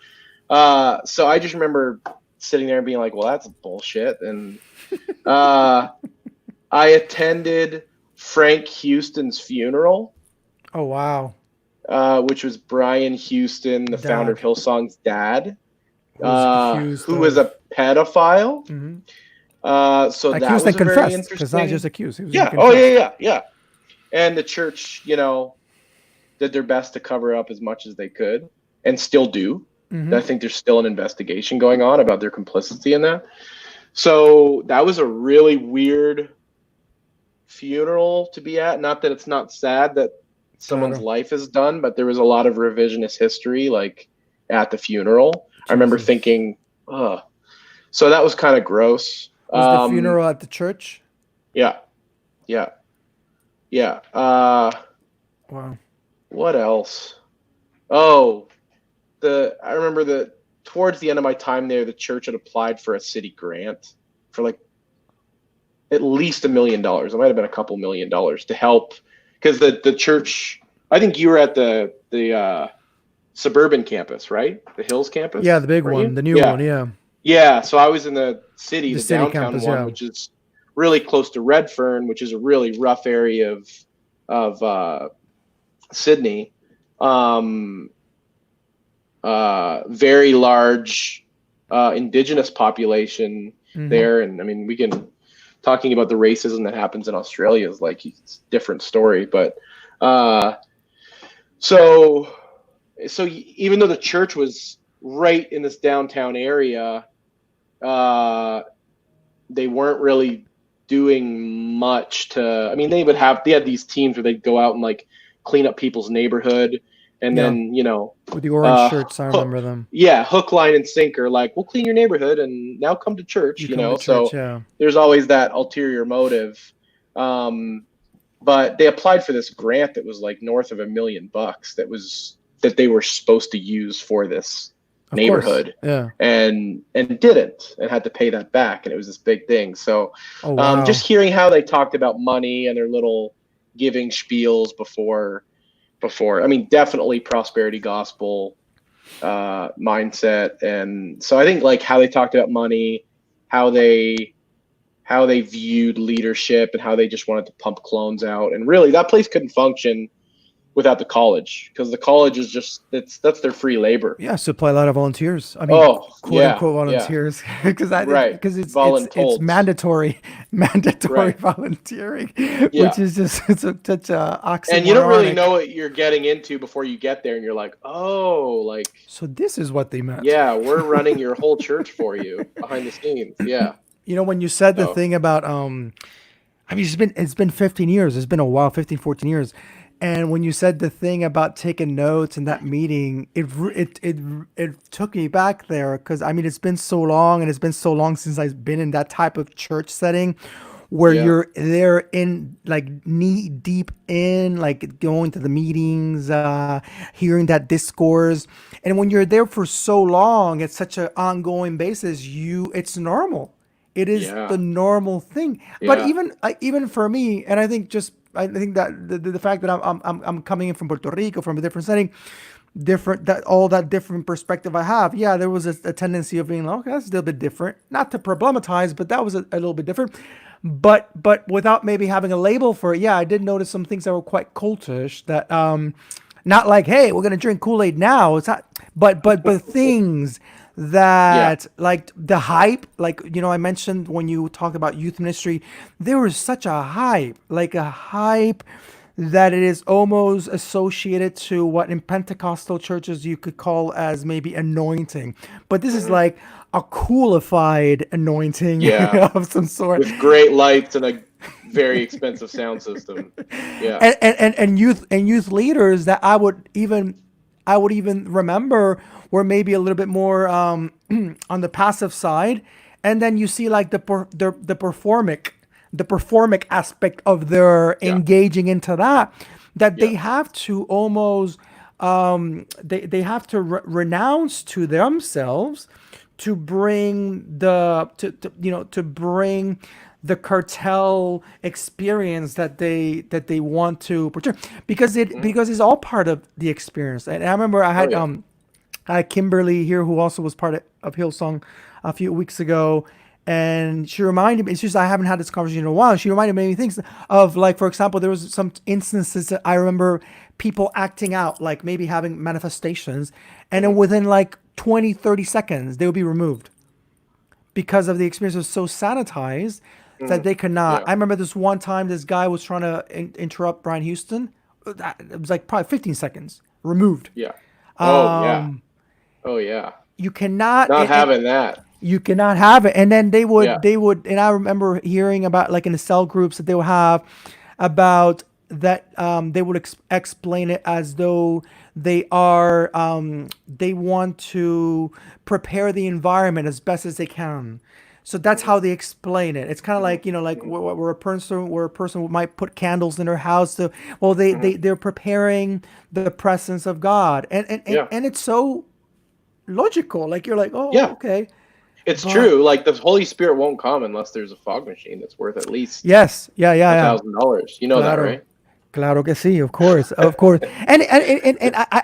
So I just remember sitting there and being like, well, that's bullshit. And uh, I attended Frank Houston's funeral, Oh wow, which was Brian Houston, the founder of dad, Hillsong's dad, who's accused who was of a pedophile. mhm. So that Accused and was a very confessed, because not just interesting. accused, he was even Yeah. Oh yeah, confessed. yeah, yeah. And the church, you know, did their best to cover up as much as they could, and still do. I Mm-hmm. think there's still an investigation going on about their complicity in that. So that was a really weird funeral to be at. Not that it's not sad that someone's Claro, life is done, but there was a lot of revisionist history, like at the funeral. I remember Jesus. thinking, ugh. So that was kind of gross. Was the funeral at the church? Yeah, yeah, yeah. Wow. What else? Oh, I remember that towards the end of my time there, the church had applied for a city grant for like at least $1 million. It might have been a couple $1 million to help because the church. I think you were at the suburban campus, right? The Hills Yeah, campus, the big weren't one, you? the new Yeah, one. Yeah, yeah. So I was in the city, the the city downtown campus. one, Yeah. which is really close to Redfern, which is a really rough area of Sydney. Um, very large indigenous population Mm-hmm. there, and I mean, we can talking about the racism that happens in Australia is like it's a different story, but uh, so even though the church was right in this downtown area, uh, they weren't really doing much to. I mean, they had these teams where they'd go out and like clean up people's neighborhood, and Yeah, then, you know, with the orange uh, shirts, I hook, remember them. yeah, hook, line, and sinker. Like, we'll clean your neighborhood, and now come to church. You You come to know, church. so Yeah. there's always that ulterior motive. Um, but they applied for this grant that was like north of $1 million. That they were supposed to use for this Of course. neighborhood, Yeah. and didn't, and had to pay that back, and it was this big thing. So Oh wow. just hearing how they talked about money and their little giving spiels before, I mean, definitely prosperity gospel mindset. And so I think like how they talked about money, how they viewed leadership, and how they just wanted to pump clones out, and really that place couldn't function without the college, because the college is just that's their free labor. Yeah, supply a lot of volunteers. I mean, Oh quote yeah, unquote yeah, volunteers, because right, it's voluntold, mandatory, mandatory right, volunteering, which yeah. is just such a And you don't really oxymoronic. know what you're getting into before you get there, and you're like, oh, like, So this is what they meant. yeah, we're running your whole church for you behind the scenes. Yeah. You know, when you said the So thing about I mean, it's been 15 years. It's been a while, 15, 14 years. And when you said the thing about taking notes in that meeting, it took me back there, because I mean, it's been so long, and it's been so long since I've been in that type of church setting where yeah, you're there in like knee deep in, like going to the meetings, hearing that discourse. And when you're there for so long, it's such an ongoing basis, it's normal. It is the yeah, normal thing. But yeah, even for me, and I think that the fact that I'm coming in from Puerto Rico, from a different setting, different, that all that different perspective I have. Yeah, there was a tendency of being like, okay, that's a little bit different. Not to problematize, but that was a little bit different. But without maybe having a label for it, yeah, I did notice some things that were quite cultish. That not like, hey, we're gonna drink Kool-Aid now. It's not, but things yeah, that, like the hype, like, I mentioned when you talked about youth ministry, there was such a hype, like a hype that it is almost associated to what in Pentecostal churches you could call as maybe anointing. But this is mhm, like a coolified anointing yeah, of some sort. with great lights and a very expensive sound system. Yeah, And youth leaders that I would even remember were maybe a little bit more on the passive side, and then you see like the performic aspect of their yeah, engaging into that yeah, they have to almost they have to renounce to themselves to bring to bring the cartel experience that they want to portray, Mm. because it's all part of the experience. And I remember Oh yeah. I had Kimberly here, who also was part of Hillsong a few weeks ago, and she reminded me. It's just I haven't had this conversation in a while. She reminded me of things of, like, for example, there was some instances that I remember people acting out, like maybe having manifestations, and then Hmm. within like 20, 30 seconds they would be removed because of the experience was so sanitized that Hmm. they could not. Yeah. I remember this one time this guy was trying to interrupt Brian Houston. It was like probably 15 seconds removed. Yeah. Oh yeah. Um, Oh yeah. you cannot, Not having that. you cannot have it. And then Yeah. they would, and I remember hearing about, like, in the cell groups that they would have about that, they would explain it as though they want to prepare the environment as best as they can. So that's Hmm. how they explain it. It's kind of Hmm. like, like Hmm. where a person might put candles in their house to, well, Hmm. they're preparing the presence of God. Yeah. And it's so logical. Like, you're like, oh, Yeah. okay. It's But true. Like the Holy Spirit won't come unless there's a fog machine that's worth at least yes, yeah, yeah, a yeah. thousand dollars. You know that, Claro. right? Claro que sí, of course, of course. And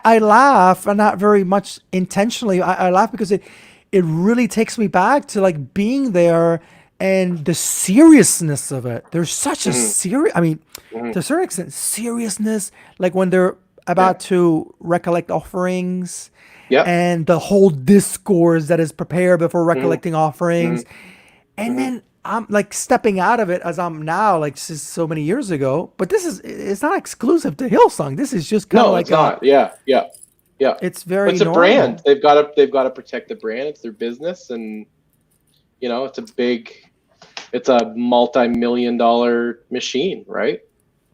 I laugh, and not very much intentionally. I laugh because it really takes me back to, like, being there and the seriousness of it. There's such a Hmm. serious, I mean, Hmm. to a certain extent, seriousness, like when they're Yeah. about to recollect offerings, Yep. and the whole discourse that is prepared before Hmm. recollecting Hmm. offerings. And Hmm. then I'm like stepping out of it as I'm now, like, so many years ago. But it's not exclusive to Hillsong. This is just kind of No, like it's not. Yeah. Yeah. Yeah. it's But very it's a brand. normal. They've got to protect the brand. It's their business, and it's a multi-million-dollar machine, right?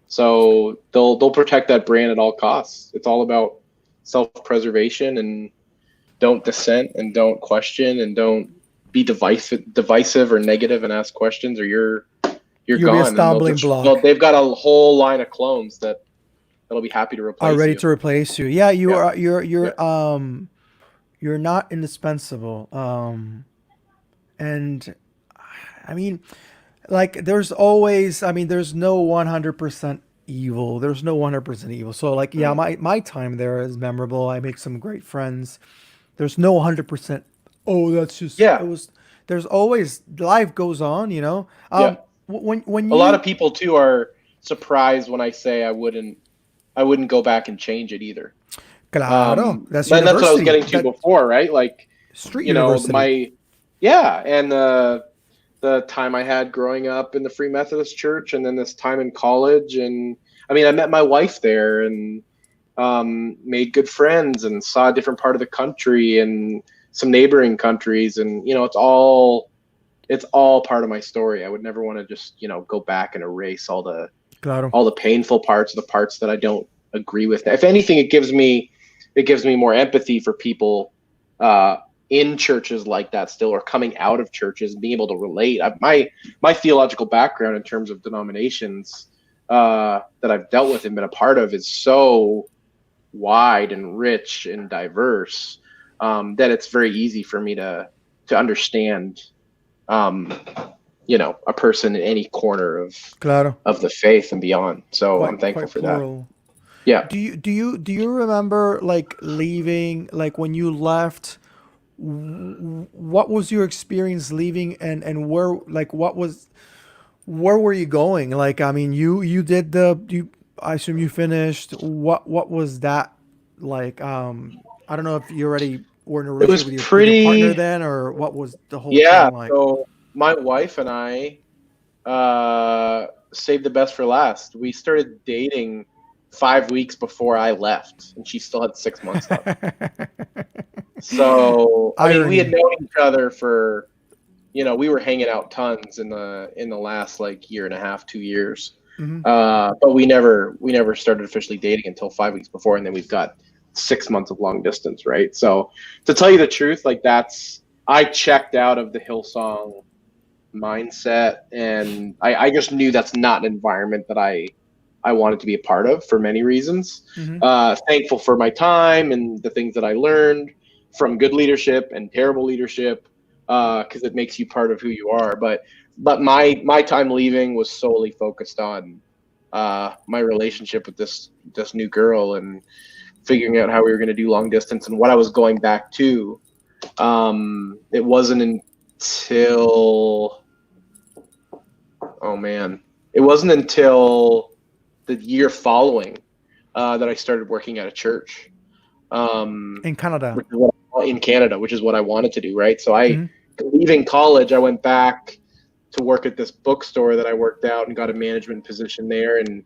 So they'll protect that brand at all costs. It's all about self-preservation, and don't dissent, and don't question, and don't be divisive or negative and ask questions, or you're You'll be a gone. And stumbling block. they've got a whole line of clones that'll be happy to Are replace ready you. to replace you. Yeah, you Yeah. are. Yeah. You're not indispensable. And I mean, like, there's always. I mean, there's no 100% evil. There's no 100% evil. So, like, yeah, Mm. my time there is memorable. I make some great friends. There's no 100%. Oh, that's just it Yeah. was. There's always, life goes on. Yeah. When A lot of you people too are surprised when I say I wouldn't go back and change it either. claro, that's And that's what I was university. getting to That before, right? Like, street university. my, yeah, and the time I had growing up in the Free Methodist Church, and then this time in college, and I mean, I met my wife there, and made good friends, and saw a different part of the country and some neighboring countries, and it's all part of my story. I would never want to just go back and erase Claro, all the painful parts, the parts that I don't agree with. If anything, it gives me more empathy for people uh, in churches like that still, or coming out of churches, and being able to relate. My theological background in terms of denominations that I've dealt with and been a part of is so wide and rich and diverse, that it's very easy for me to understand, um, a person in any corner of claro. the faith and beyond. So I'm thankful Quite for that. plural. Yeah. Do you remember, like, leaving, like, when you left? What was your experience leaving, and where, like, where were you going? Like, I mean, you did the you. I assume you finished. What was that like? I don't know if you already were in a It was relationship with your partner pretty, then, or what was the whole yeah. thing like? So my wife and I saved the best for last. We started dating 5 weeks before I left, and she still had 6 months left. So, I mean, we had Irony. known each other for, we were hanging out tons in the last like year and a half, 2 years. Hmm. But we never started officially dating until 5 weeks before, and then we've got 6 months of long distance, right? So, to tell you the truth, like I checked out of the Hillsong mindset, and I just knew that's not an environment that I wanted to be a part of for many reasons. Hmm. Thankful for my time and the things that I learned. from good leadership and terrible leadership, because it makes you part of who you are. But my time leaving was solely focused on my relationship with this new girl and figuring out how we were going to do long distance and what I was going back to. It wasn't until it wasn't until the year following that I started working at a church. In Canada. In Canada, which is what I wanted to do, right? So Mhm. leaving college, I went back to work at this bookstore that I worked out and got a management position there and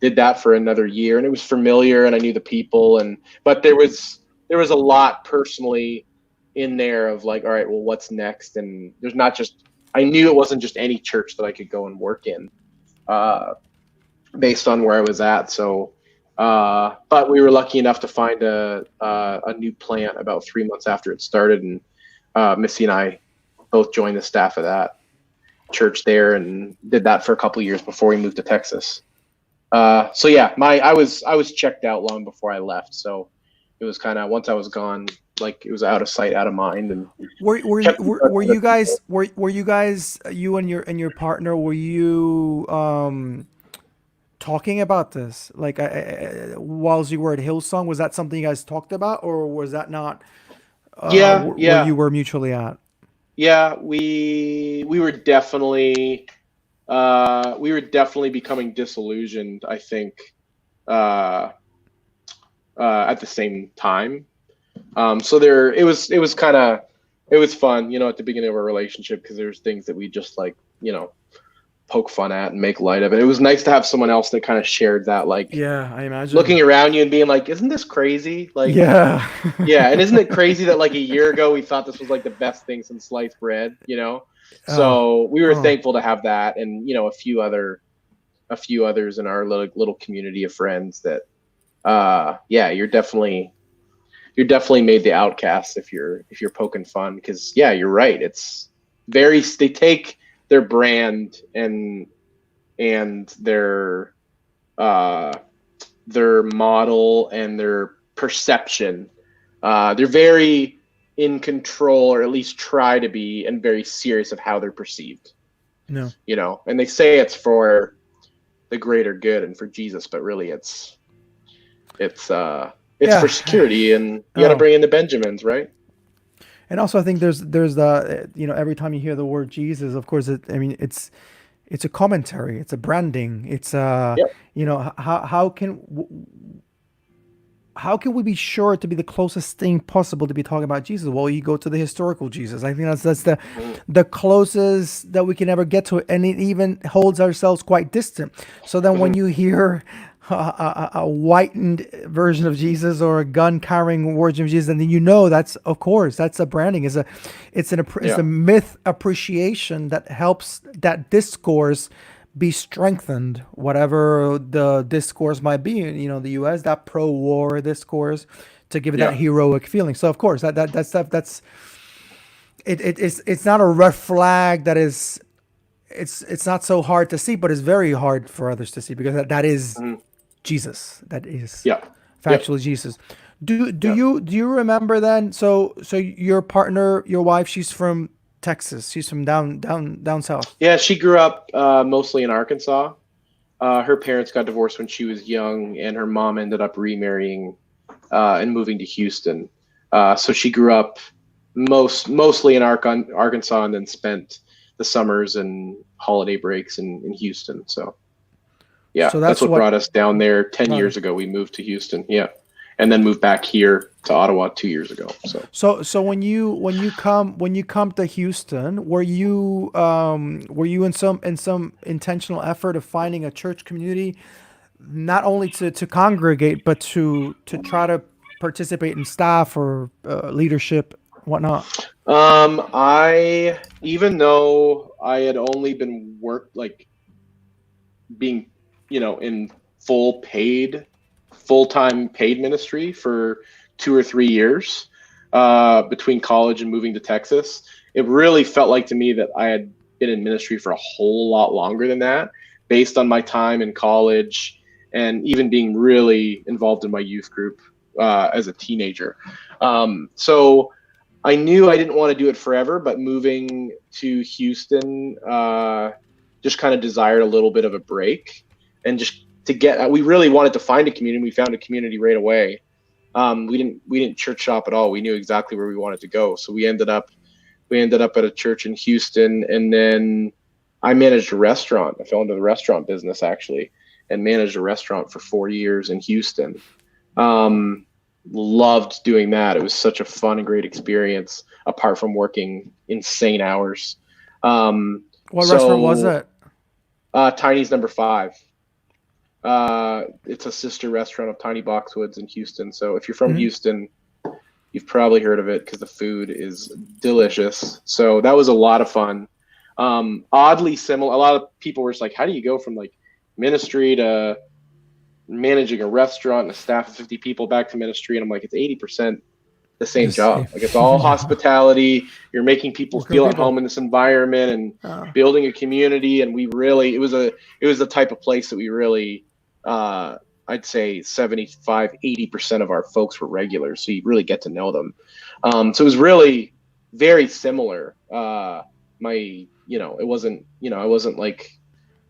did that for another year. And it was familiar and I knew the people but there was a lot personally in there of like, all right, well, what's next? And there's not just, I knew it wasn't just any church that I could go and work in, based on where I was at. So, but we were lucky enough to find a new plant about 3 months after it started. And Missy and I both joined the staff of that church there and did that for a couple of years before we moved to Texas. So yeah, I was checked out long before I left. So it was kind of, once I was gone, like it was out of sight, out of mind. And Were you guys you and your partner, were you talking about this like whilst you were at Hillsong? Was that something you guys talked about, or was that not where you were mutually at? Yeah, we were definitely becoming disillusioned, I think, at the same time. So it was kind of, it was fun, you know, at the beginning of our relationship, because there's things that we just like, you know, poke fun at and make light of it. It was nice to have someone else that kind of shared that, like, Yeah, I imagine. looking around you and being like, isn't this crazy? Like, Yeah. yeah, and isn't it crazy that like a year ago we thought this was like the best thing since sliced bread, you know? So we were thankful to have that, and you know, a few others in our little community of friends that, yeah, you're definitely made the outcast if you're poking fun, because yeah, you're right. It's they take their brand and their model and their perception. They're very in control, or at least try to be, and very serious of how they're perceived. No. You know, and they say it's for the greater good and for Jesus, but really it's for security, and you got to bring in the Benjamins, right? And also, I think there's the, you know, every time you hear the word Jesus, of course, it's a commentary, it's a branding, it's Yep. you know, how can we be sure to be the closest thing possible to be talking about Jesus? Well, you go to the historical Jesus. I think that's the closest that we can ever get to it, and it even holds ourselves quite distant. So then, when you hear a whitened version of Jesus or a gun carrying version of Jesus, and then you know that's, of course, that's a branding. It's a myth appreciation that helps that discourse be strengthened, whatever the discourse might be. You know, the U.S., that pro-war discourse, to give it that heroic feeling. So of course that stuff, that's it's not a red flag that is, it's not so hard to see, but it's very hard for others to see, because that is Jesus. That is factually Jesus. Do you remember then? So your partner, your wife, she's from Texas. She's from down south. Yeah, she grew up mostly in Arkansas. Her parents got divorced when she was young, and her mom ended up remarrying and moving to Houston. So she grew up mostly in Arkansas, and then spent the summers and holiday breaks in Houston. So yeah, So that's what brought us down there 10 years ago. We moved to Houston, yeah, and then moved back here to Ottawa 2 years ago. So when you come to Houston, were you in some intentional effort of finding a church community, not only to congregate, but to try to participate in staff or leadership, whatnot? I, even though I had only been being, you know, in full-time paid ministry for 2 or 3 years, between college and moving to Texas, it really felt like to me that I had been in ministry for a whole lot longer than that, based on my time in college and even being really involved in my youth group as a teenager. So I knew I didn't want to do it forever, but moving to Houston, just kind of desired a little bit of a break and just to get. We really wanted to find a community. We found a community right away. We didn't church shop at all. We knew exactly where we wanted to go. So we ended up at a church in Houston, and then I managed a restaurant. I fell into the restaurant business actually, and managed a restaurant for 4 years in Houston. Um, Loved doing that. It was such a fun and great experience. Apart from working insane hours. Um, What restaurant was so it? Tiny's number five. It's a sister restaurant of Tiny Boxwoods in Houston. So if you're from Mhm. Houston, you've probably heard of it because the food is delicious. So that was a lot of fun. Oddly similar. A lot of people were just like, "How do you go from like ministry to managing a restaurant and a staff of 50 people back to ministry?" And I'm like, it's 80% the The same job. same. Like it's all Yeah. hospitality. You're making people Working with feel at people. home in this environment and Uh, building a community. And we really, it was the type of place that we really, I'd say 75, 80% of our folks were regulars. So you really get to know them. So it was really very similar. I wasn't like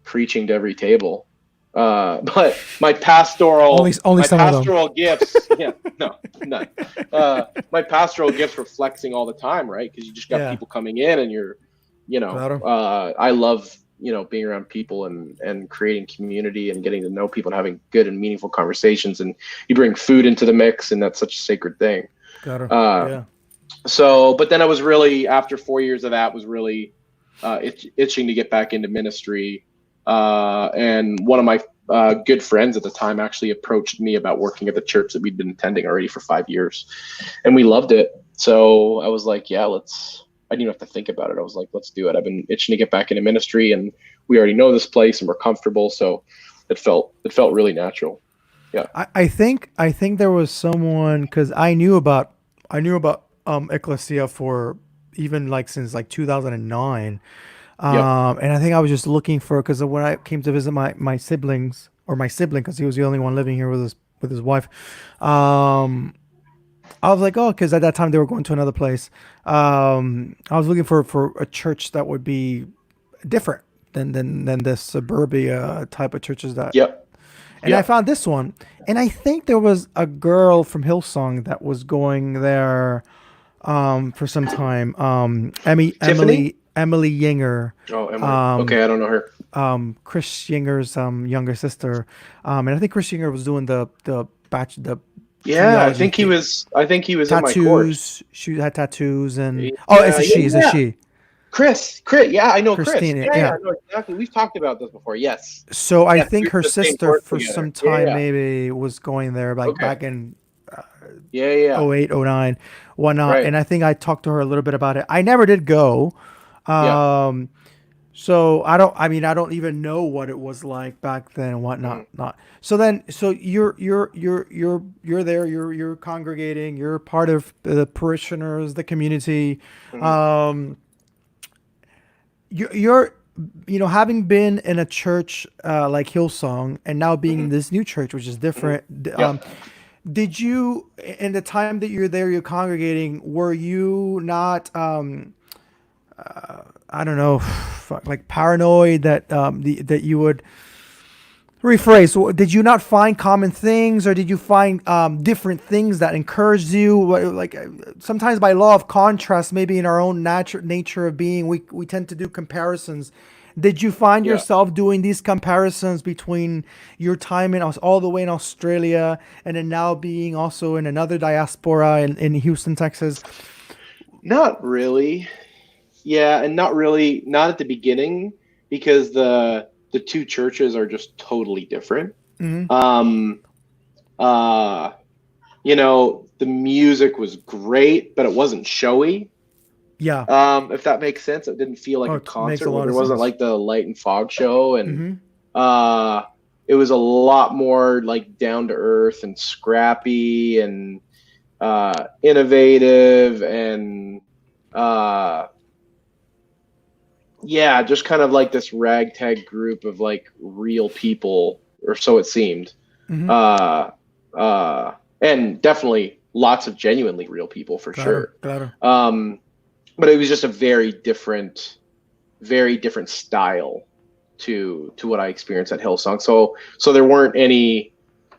preaching to every table. But my pastoral only my some of them. pastoral gifts, yeah, no, none. My pastoral gifts were flexing all the time, right? Because you just got Yeah. people coming in, and you're, Claro. I love being around people and creating community and getting to know people and having good and meaningful conversations. And you bring food into the mix, and that's such a sacred thing. Claro. Uh, Yeah. but then I was really, after 4 years of that, was really itching to get back into ministry. And one of my good friends at the time actually approached me about working at the church that we'd been attending already for 5 years, and we loved it. So I was like, yeah, let's. I didn't even have to think about it. I was like, let's do it. I've been itching to get back into ministry, and we already know this place, and we're comfortable. So it felt really natural. Yeah. I think there was someone because I knew about Ecclesia for even like since like 2009. Yep. And I think I was just looking for because when I came to visit my siblings or my sibling because he was the only one living here with his wife. Um, I was like, oh, because at that time they were going to another place. I was looking for a church that would be different than the suburbia type of churches that. Yep. And I Yep. found this one, and I think there was a girl from Hillsong that was going there for some time. Tiffany. Emily Yinger, Oh, Emily. um, Okay, I don't know her. Chris Yinger's younger sister, and I think Chris Yinger was doing the Yeah, I theology think he was. I think he was in my course. tattoos. She had tattoos, and oh, it's Yeah, a yeah, she. It's a yeah. she. Chris. Yeah, I know Chris. Christina. Yeah, yeah, Yeah. I know exactly. We've talked about this before. Yes. So I Yes, we think were her in the same sister course for together. some Yeah, time yeah. maybe was going there like Okay. back in Yeah, yeah, yeah. oh 08, oh 09, whatnot. Right. And I think I talked to her a little bit about it. I never did go. Yeah. Um, so I don't even know what it was like back then and whatnot. Mhm, Not. So you're there, you're congregating, you're part of the parishioners, the community. mhm, Um, you're having been in a church like Hillsong and now being mhm, in this new church which is mhm. different. Yep. Did you, in the time that you're there, you're congregating, were you not, I don't know, like paranoid that that you would rephrase? So did you not find common things, or did you find different things that encouraged you? Like sometimes by law of contrast, maybe in our own nature of being, we tend to do comparisons. Did you find Yeah. yourself doing these comparisons between your time in all the way in Australia and then now being also in another diaspora in Houston, Texas? Not really. Yeah, and not really. Not at the beginning because the two churches are just totally different. Hmm. Um. Uh. The music was great, but it wasn't showy. Yeah. If that makes sense. It didn't feel like Oh, a it makes a concert where lot there of wasn't sense. like the light and fog show, and Hmm. uh it was a lot more like down to earth and scrappy and innovative and uh yeah, just kind of like this ragtag group of like real people, or so it seemed. Hmm. Uh and definitely lots of genuinely real people for Claro, sure. claro. But it was just a very different style to what I experienced at Hillsong. So there weren't any,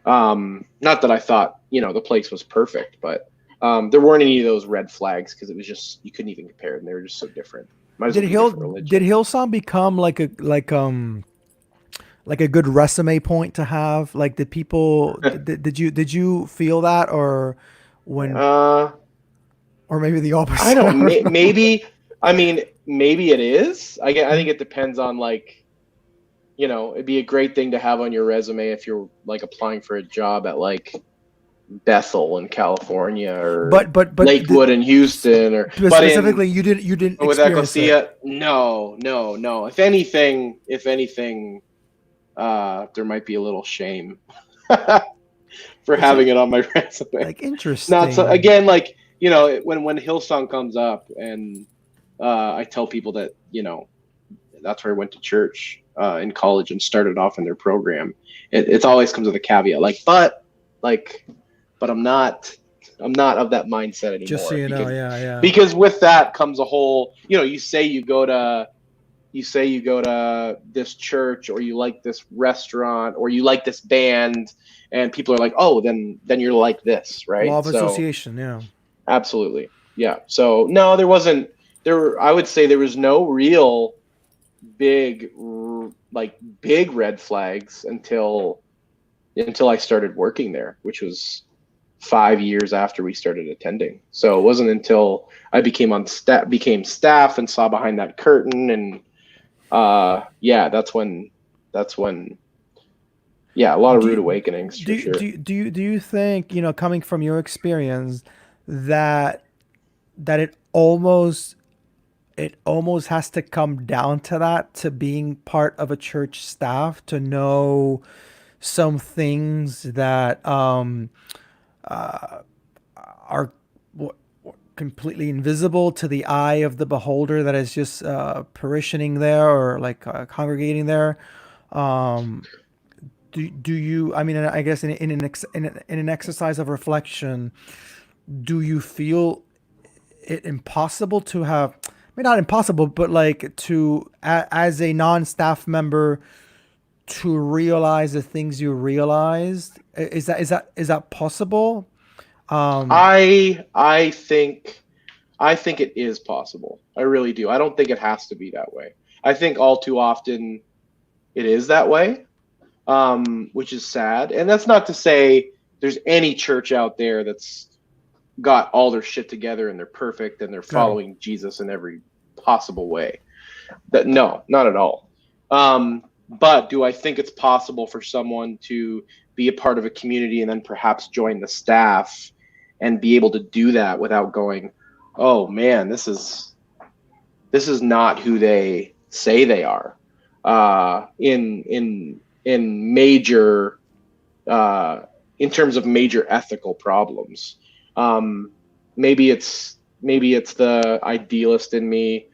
not that I thought, the place was perfect, but there weren't any of those red flags because it was just, you couldn't even compare them. They were just so different. Might as well be a different Did religion. Hillsong become like a good resume point to have? Like, did people did you feel that, or when, Uh, or maybe the I opposite? I don't, don't know. maybe, I mean, maybe it is. I think it depends on like, it'd be a great thing to have on your resume if you're like applying for a job at like Bethel in California or But Lakewood in Houston but in specifically, you didn't with experience it. Ecclesia, no. If anything, there might be a little shame for It's having it on my resume. like Not so interesting. again, like when Hillsong comes up, and I tell people that that's where I went to church in college and started off in their program. It always comes with a caveat, like, but I'm not of that mindset Just so anymore you know, because yeah, yeah. because with that comes a whole, you say you go to this church, or you like this restaurant, or you like this band, and people are like, oh, then you're like this, Law right? of So association, yeah. absolutely, yeah. So no, there wasn't. I would say there was no real big big red flags until I started working there, which was 5 years after we started attending. So it wasn't until I became staff and saw behind that curtain, and yeah, that's when yeah, a lot of rude Do awakenings for sure. do you think, coming from your experience, that it almost has to come down to that, to being part of a church staff, to know some things that are completely invisible to the eye of the beholder that is just parishioning there, or like congregating there. Um, do you? I mean, I guess in an exercise of reflection, do you feel it impossible to have? I mean, not impossible, but like as a non-staff member, to realize the things you realized. Is that possible? Um, I think it is possible. I really do. I don't think it has to be that way. I think all too often it is that way, which is sad. And that's not to say there's any church out there that's got all their shit together and they're perfect and they're claro. following Jesus in every possible way. That no, not at all. But do I think it's possible for someone to be a part of a community and then perhaps join the staff and be able to do that without going, oh man, this is not who they say they are, in major, uh, in terms of major ethical problems. Um, maybe it's the idealist in me.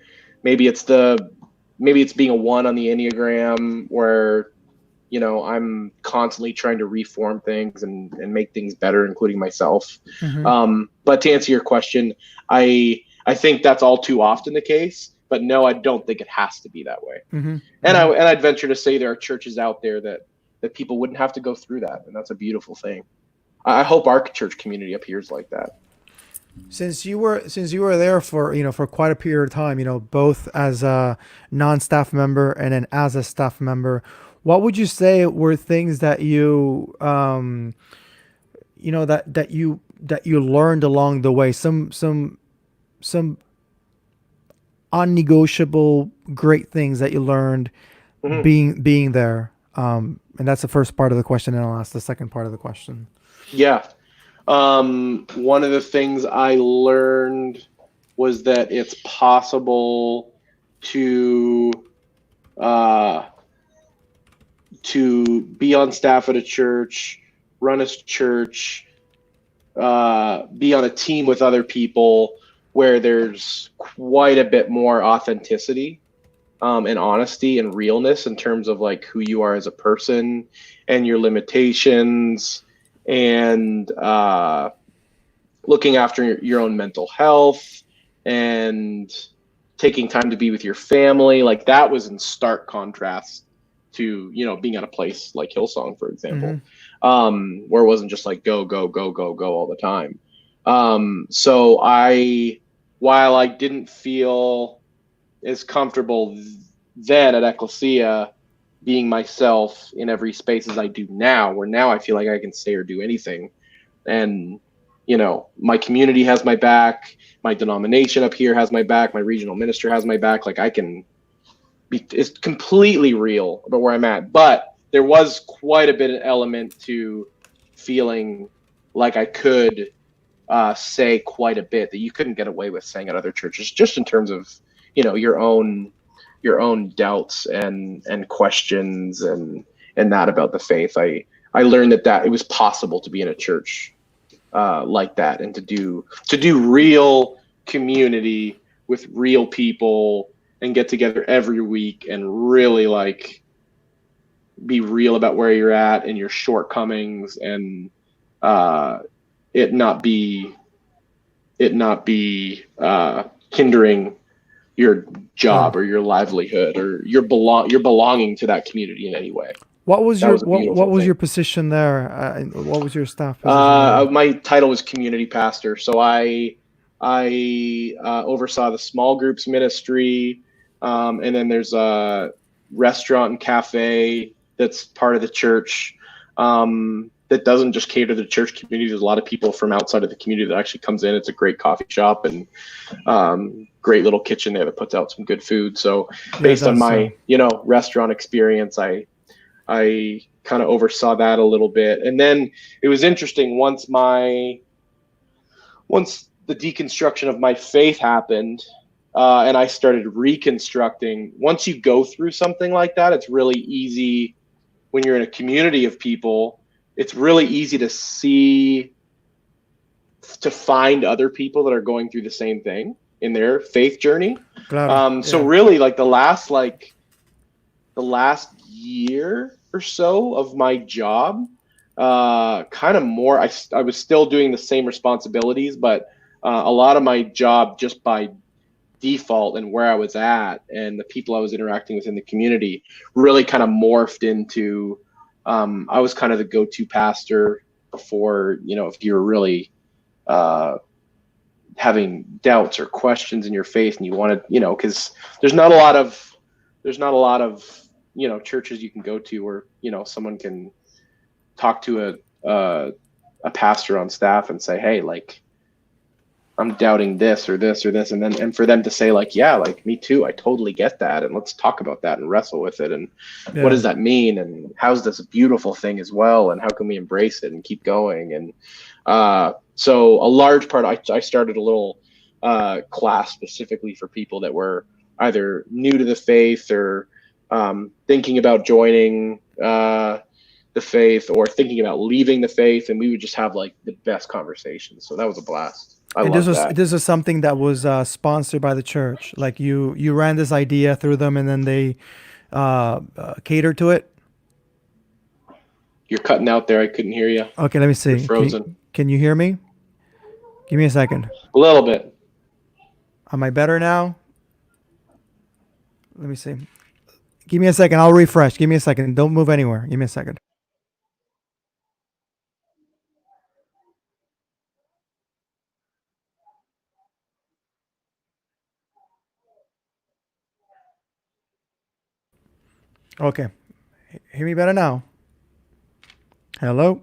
Maybe it's the maybe it's being a one on the Enneagram, where I'm constantly trying to reform things and make things better, including myself. Hmm. But to answer your question, I think that's all too often the case. But no, I don't think it has to be that way. Hmm. And Hmm. I'd venture to say there are churches out there that people wouldn't have to go through that, and that's a beautiful thing. I hope our church community appears like that. Since you were there for for quite a period of time, both as a non-staff member and then as a staff member, what would you say were things that you learned along the way? Some unnegotiable great things that you learned Mhm. being there. And that's the first part of the question, and I'll ask the second part of the question. Yeah. One of the things I learned was that it's possible to uh, to be on staff at a church, run a church, be on a team with other people where there's quite a bit more authenticity, and honesty and realness in terms of like who you are as a person and your limitations, and looking after your own mental health and taking time to be with your family. Like that was in stark contrast to, being at a place like Hillsong, for example, Mm-hmm. where it wasn't just like go, go, go, go, go all the time. So while I didn't feel as comfortable then at Ecclesia being myself in every space as I do now, where now I feel like I can say or do anything. And, my community has my back, my denomination up here has my back, my regional minister has my back. Like I can be, it's completely real about where I'm at. But there was quite a bit of element to feeling like I could say quite a bit that you couldn't get away with saying at other churches, just in terms of, your own doubts and questions and that about the faith. I learned that it was possible to be in a church like that, and to do real community with real people and get together every week and really like be real about where you're at and your shortcomings, and uh, it not be hindering your Sure. job or your livelihood or your belonging to that community in any way. What was That your was a what beautiful was your thing. position there? What was your staff position there? My title was community pastor, so I oversaw the small groups ministry, and then there's a restaurant and cafe that's part of the church, that doesn't just cater to the church community. There's a lot of people from outside of the community that actually comes in. It's a great coffee shop and great little kitchen there that puts out some good food. So Yeah, based on that's my restaurant experience, I kind of oversaw that a little bit. And then it was interesting once the deconstruction of my faith happened, and I started reconstructing. Once you go through something like that, it's really easy when you're in a community of people. It's really easy to find other people that are going through the same thing in their faith journey. claro. So Yeah. really, like the last year or so of my job, kind of more, I was still doing the same responsibilities, but a lot of my job, just by default and where I was at and the people I was interacting with in the community, really kind of morphed into, I was kind of the go-to pastor before, if you're really uh, having doubts or questions in your faith and you want to, because there's not a lot of churches you can go to where someone can talk to a pastor on staff and say, hey, like, I'm doubting this or this or this, and for them to say like, yeah, like me too, I totally get that, and let's talk about that and wrestle with it, and what Yeah. does that mean, and how's this a beautiful thing as well, and how can we embrace it and keep going. And so a large part, I started a little class specifically for people that were either new to the faith or thinking about joining the faith or thinking about leaving the faith, and we would just have like the best conversations. So that was a blast. I And this love was that. this is something that was sponsored by the church. Like you ran this idea through them, and then they catered to it. You're cutting out there. I couldn't hear you. Okay, let me You're see. frozen Can you hear me? Give me a second. a little bit. Am I better now? Let me see. Give me a second. I'll refresh. Give me a second. Don't move anywhere. Give me a second. Okay. Hear me better now. Hello.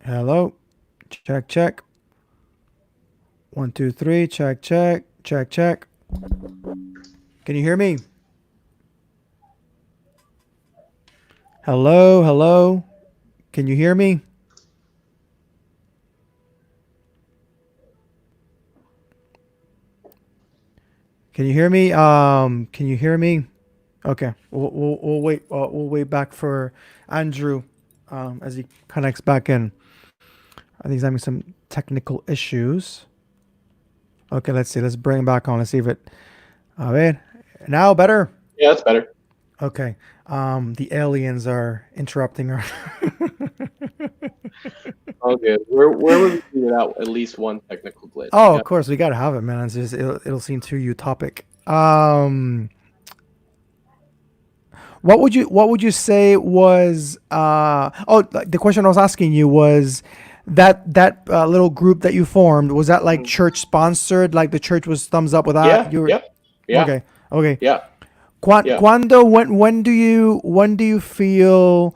Hello. Check, check. One, two, three. Check, check. Check, check. Can you hear me? Hello. Hello. Can you hear me? Can you hear me? Can you hear me? Okay. We'll wait. We'll wait back for Andrew as he connects back in. I think he's having some technical issues. Okay, let's see. Let's bring him back on. Let's see if it. A ver. Now better. Yeah, that's better. Okay. The aliens are interrupting our. All good. Where would we do without at least one technical glitch? You Oh, of got course, we gotta have it, man. It's just, it'll seem too utopic. What would you say was like, the question I was asking you was that little group that you formed, was that like Mhm. church sponsored, like the church was thumbs up with that, Yeah, you were yep, yeah, okay, okay. yeah, yeah, When do you feel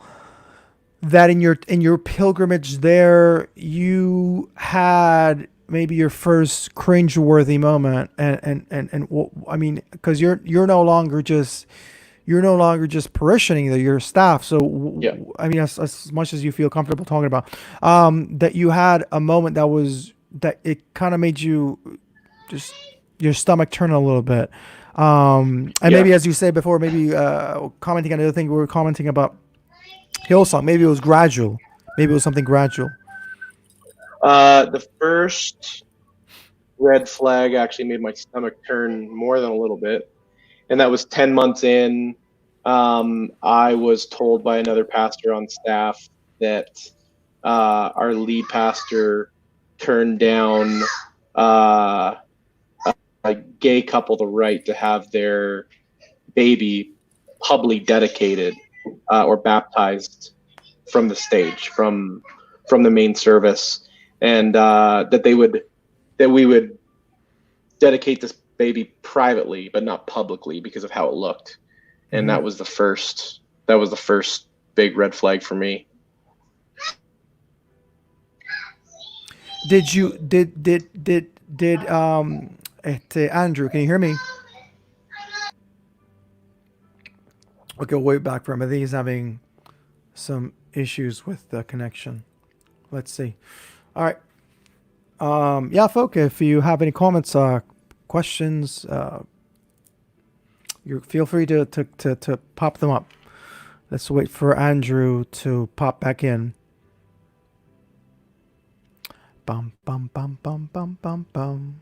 that in your pilgrimage there you had maybe your first cringeworthy moment, I mean, because you're no longer just parishioning there, you're staff. So yeah. I mean, as much as you feel comfortable talking about, that you had a moment that it kind of made you just your stomach turn a little bit, and Yeah. maybe, as you said before, maybe commenting on the other thing we were commenting about Hillsong, maybe it was gradual, maybe it was something gradual. The first red flag actually made my stomach turn more than a little bit, and that was 10 months in. I was told by another pastor on staff that our lead pastor turned down uh, a gay couple the right to have their baby publicly dedicated or baptized from the stage, from the main service, and that we would dedicate this baby privately but not publicly because of how it looked. And Hmm. that was the first big red flag for me. Andrew, can you hear me? Okay, wait back for him. I think he's having some issues with the connection. Let's see. All right. Yeah, folk, if you have any comments, questions, you feel free to pop them up. Let's wait for Andrew to pop back in. Bum bum bum bum bum bum bum.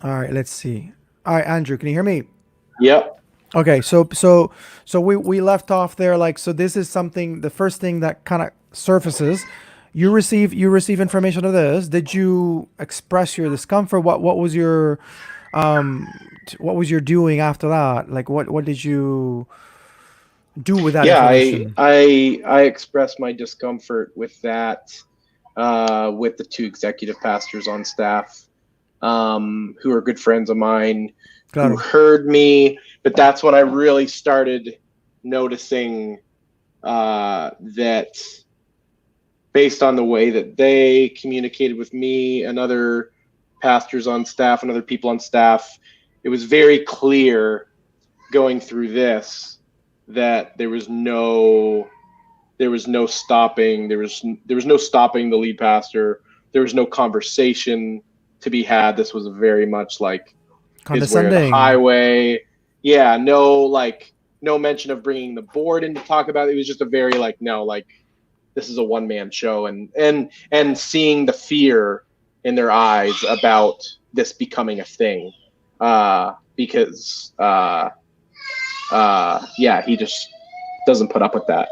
All right, let's see. All right, Andrew, can you hear me? Yep. Okay, so we left off there. Like, so this is something. The first thing that kind of surfaces, you receive information of this. Did you express your discomfort? What was your doing after that? Like, what did you do with that Yeah, I information? I I expressed my discomfort with that with the two executive pastors on staff, who are good friends of mine, who Claro. heard me. But that's when I really started noticing that based on the way that they communicated with me and other pastors on staff and other people on staff, it was very clear going through this that there was no stopping there was no stopping the lead pastor. There was no conversation to be had. This was very much like his way or the Condescending. highway. Yeah, no mention of bringing the board in to talk about it. It was just a very like, no, like, this is a one man show, and seeing the fear in their eyes about this becoming a thing, because yeah, he just doesn't put up with that.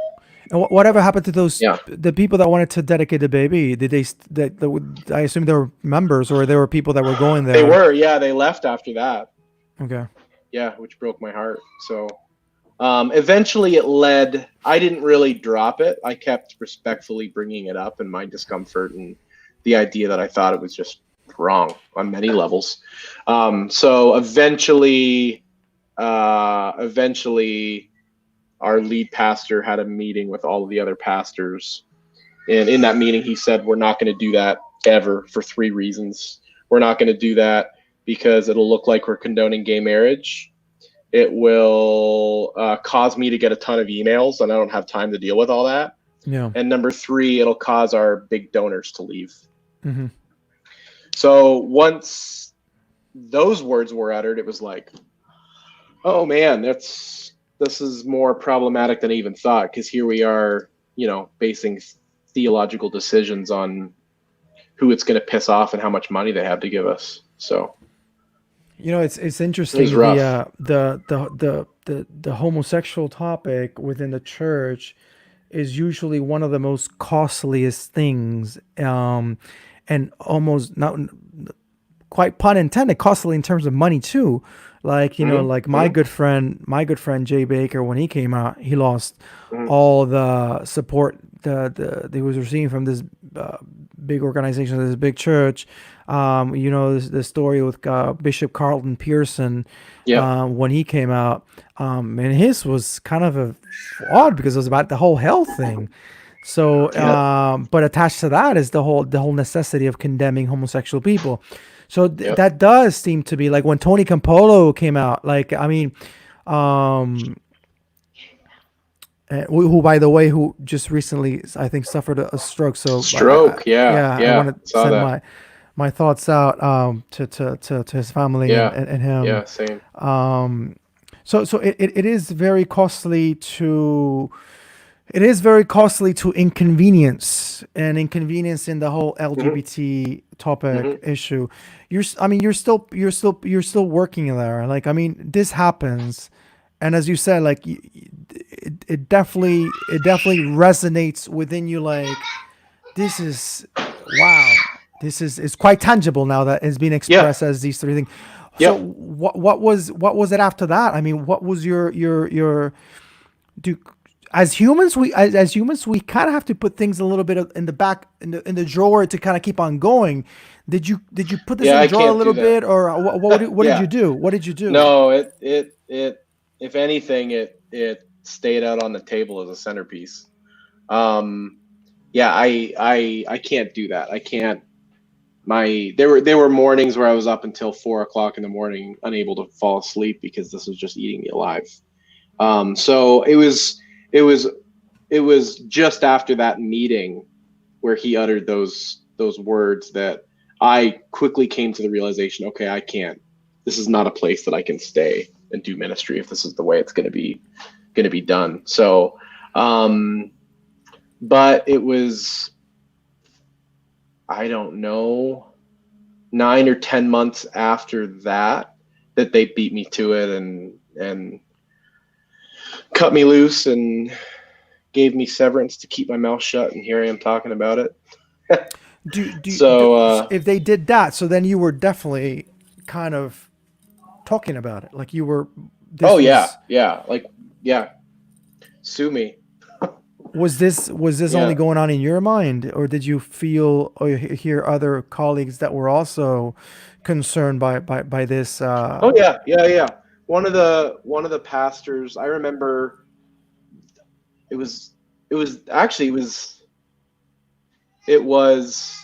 And whatever happened to those Yeah, the people that wanted to dedicate the baby? Did they I assume they were members, or there were people that were going they there? were. Yeah, they left after that. Okay. Yeah, which broke my heart. So eventually it led. I didn't really drop it. I kept respectfully bringing it up and my discomfort and the idea that I thought it was just wrong on many levels. So eventually, our lead pastor had a meeting with all of the other pastors, and in that meeting, he said, "We're not going to do that ever for three reasons. We're not going to do that because it'll look like we're condoning gay marriage. It will cause me to get a ton of emails, and I don't have time to deal with all that. Yeah. And number three, it'll cause our big donors to leave." Hmm. So once those words were uttered, it was like, oh man, this is more problematic than I even thought, because here we are, basing theological decisions on who it's going to piss off and how much money they have to give us. So It's It was interesting, rough. the homosexual topic within the church is usually one of the most costliest things, and almost not quite pun intended, costly in terms of money too. Like Hmm. like Hmm. my good friend Jay Baker, when he came out, he lost Hmm. all the support that he was receiving from this uh, big organization, this big church. The story with Bishop Carlton Pearson, Yep. when he came out, and his was kind of odd because it was about the whole health thing. So, Yep. but attached to that is the whole necessity of condemning homosexual people. So Yep. that does seem to be like when Tony Campolo came out. Like, I mean, um, who, by the way, who just recently, I think, suffered a stroke. So, Stroke. Yeah. yeah, I Yeah. want to Saw send that. my thoughts out to his family and Yeah. and him. Yeah. Same. So it is very costly to inconvenience in the whole Hmm. LGBT topic Hmm. issue. I mean, you're still working there. Like, I mean, this happens, and as you said, like, it definitely resonates within you. Like, this is wow. This is quite tangible now that it's being Yeah. expressed as these three things. So Yep. what was it after that? I mean, what was your do as humans we kind of have to put things a little bit in the back in the drawer to kind of keep on going. Did you put this in Yeah. the I drawer a can't little do that. bit, or what did Yeah. you do? What did you do? No. It. If anything, it stayed out on the table as a centerpiece. Um. Yeah. I can't do that. I can't. There were mornings where I was up until 4 o'clock in the morning, unable to fall asleep because this was just eating me alive. So it was it was just after that meeting where he uttered those words that I quickly came to the realization, okay, I can't. This is not a place that I can stay and do ministry if this is the way it's going to be done. So, um, but it was, I don't know, 9 or 10 months after that they beat me to it and cut me loose and gave me severance to keep my mouth shut, and here I am talking about it. Do So if they did that, so then you were definitely kind of talking about it, like you were oh this yeah, was yeah, like yeah, sue me. was this only Yeah. going on in your mind, or did you feel or hear other colleagues that were also concerned by this Oh yeah, yeah, yeah. One of the pastors, I remember it was it was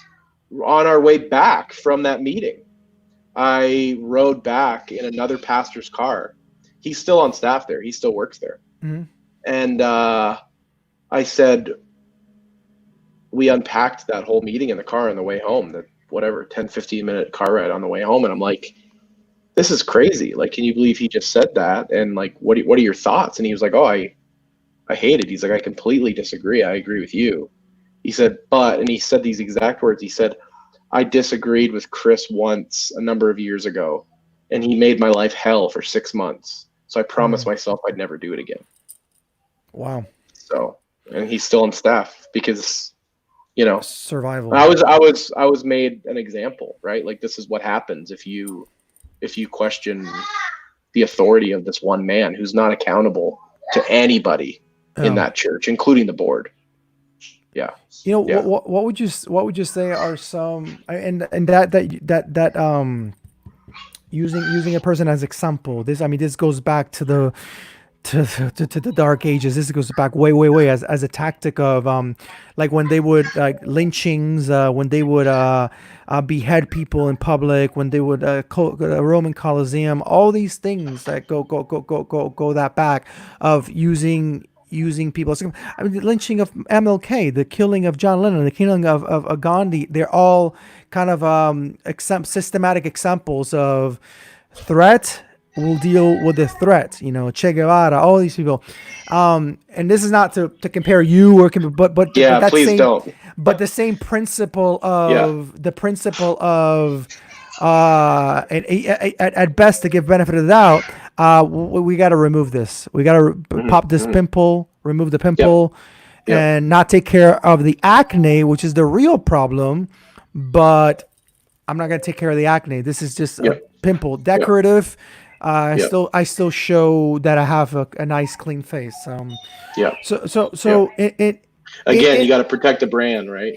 on our way back from that meeting. I rode back in another pastor's car. He's still on staff there. He still works there. Mhm. And I said, we unpacked that whole meeting in the car on the way home, that whatever 10-15 minute car ride on the way home. And I'm like, this is crazy. Like, can you believe he just said that? And like, what are your thoughts? And he was like, oh, I hate it. He's like, I completely disagree. I agree with you. He said, and he said these exact words. He said, I disagreed with Chris once a number of years ago, and he made my life hell for 6 months. So I promised Mm. myself I'd never do it again. Wow. So, and he's still on staff because, you know, Survival. I was made an example, right? Like, this is what happens if you question the authority of this one man who's not accountable to anybody in Yeah. that church, including the board. Yeah. Yeah. What would you say are some, and that using a person as example. This, I mean, this goes back to the dark ages. This goes back way as a tactic of like when they would like lynchings, when they would behead people in public, when they would Roman Colosseum, all these things that go that back of using people. I mean, the lynching of MLK, the killing of John Lennon, the killing of Gandhi, they're all kind of systematic examples of threat will deal with the threat. Che Guevara, all these people. And this is not to compare you but Yeah. that Please same don't. but the same principle Yeah. of and at best, to give benefit of the doubt, we got to remove this. We got to Hmm. pop this Hmm. pimple, remove the Yep. pimple, Yep. and not take care of the acne, which is the real problem. But I'm not gonna take care of the acne. This is just a Yep. pimple, Yep. decorative. Yep. I still show that I have a nice clean face. Yep. Yep. So Again, you it got to protect the brand, right?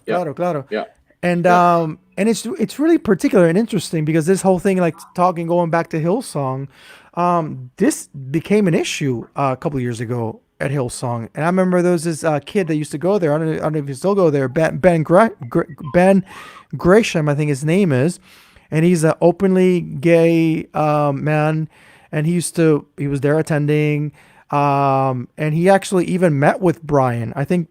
Yep. claro. Yep. Yep. And it's really particular and interesting because this whole thing, like talking, going back to Hillsong, this became an issue a couple of years ago at Hillsong. And I remember there was this kid that used to go there. I don't know if he still go there. Ben Gresham, I think his name is, and he's an openly gay man. And he was there attending, and he actually even met with Brian. I think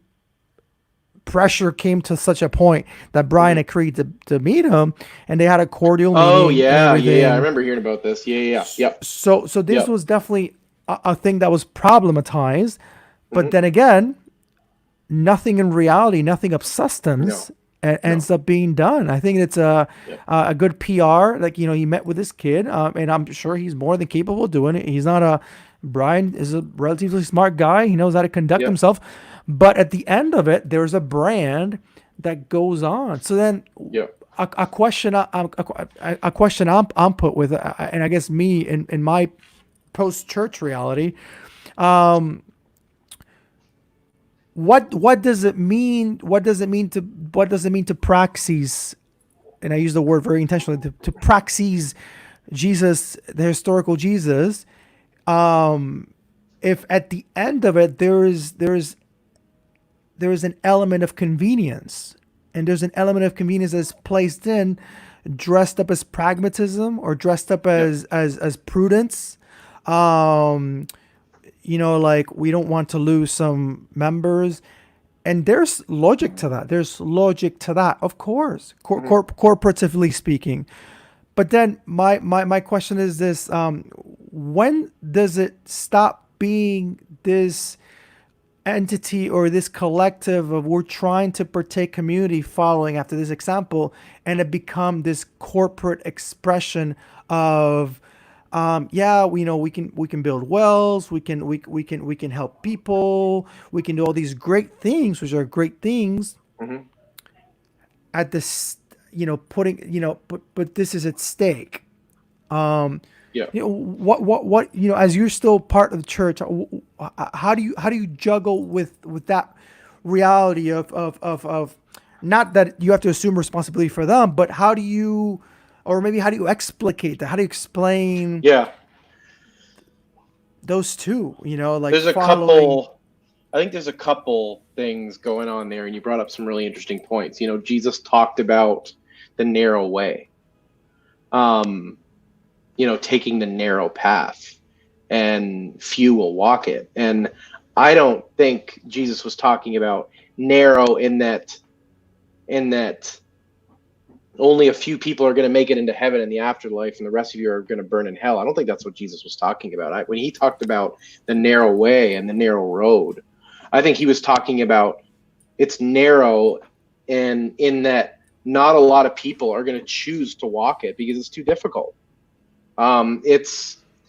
pressure came to such a point that Brian Hmm. agreed to meet him, and they had a cordial Oh meeting and yeah, yeah, yeah. I everything. remember hearing about this. Yeah, yeah, yeah. Yep. So this Yep. was definitely a thing that was problematized. But Hmm. then again, nothing in reality, nothing of substance No. No. ends up being done. I think it's Yep. a good PR. Like, he met with this kid, and I'm sure he's more than capable of doing it. He's not a Brian is a relatively smart guy. He knows how to conduct Yep. himself. But at the end of it, there's a brand that goes on. So then Yep. a question a question I'm put with, and I guess me in my post church reality, what does it mean? What does it mean to praxis? And I use the word very intentionally, to praxis Jesus, the historical Jesus. If at the end of it there is an element of convenience, and there's an element of convenience that's placed in, dressed up as pragmatism or dressed up Yep. as prudence. Um, like, we don't want to lose some members, and there's logic to that. Of course, Hmm. corporatively speaking. But then my question is this: when does it stop being this entity or this collective of, we're trying to partake community following after this example, and it become this corporate expression of, yeah, we can build wells, we can help people, we can do all these great things, which are great things Hmm. at this, putting, but this is at stake. um Yep. what as you're still part of the church, how do you juggle with that reality of not that you have to assume responsibility for them, but how do you, or maybe how do you explicate that, how do you explain Yeah. those two, like There's a following. couple. I think there's a couple things going on there, and you brought up some really interesting points. Jesus talked about the narrow way. Um, taking the narrow path, and few will walk it. And I don't think Jesus was talking about narrow in that only a few people are going to make it into heaven in the afterlife and the rest of you are going to burn in hell. I don't think that's what Jesus was talking about. When he talked about the narrow way and the narrow road, I think he was talking about it's narrow, and in that not a lot of people are going to choose to walk it because it's too difficult.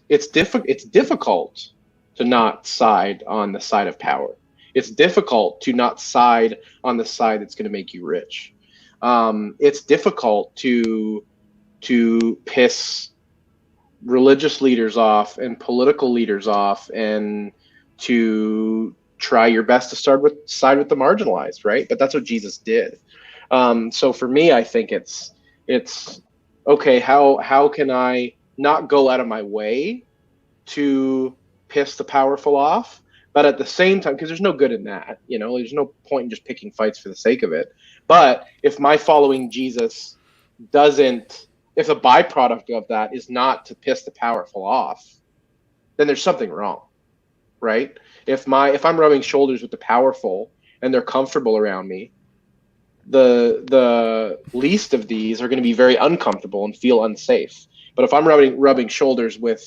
It's difficult to not side on the side of power. It's difficult to not side on the side that's going to make you rich. It's difficult to piss religious leaders off and political leaders off, and to try your best to side with the marginalized, right? But that's what Jesus did. So for me, I think it's okay. How can I not go out of my way to piss the powerful off, but at the same time, because there's no good in that, there's no point in just picking fights for the sake of it. But if my following Jesus doesn't, if the byproduct of that is not to piss the powerful off, then there's something wrong, right? If I'm rubbing shoulders with the powerful and they're comfortable around me, the least of these are going to be very uncomfortable and feel unsafe. But if I'm rubbing shoulders with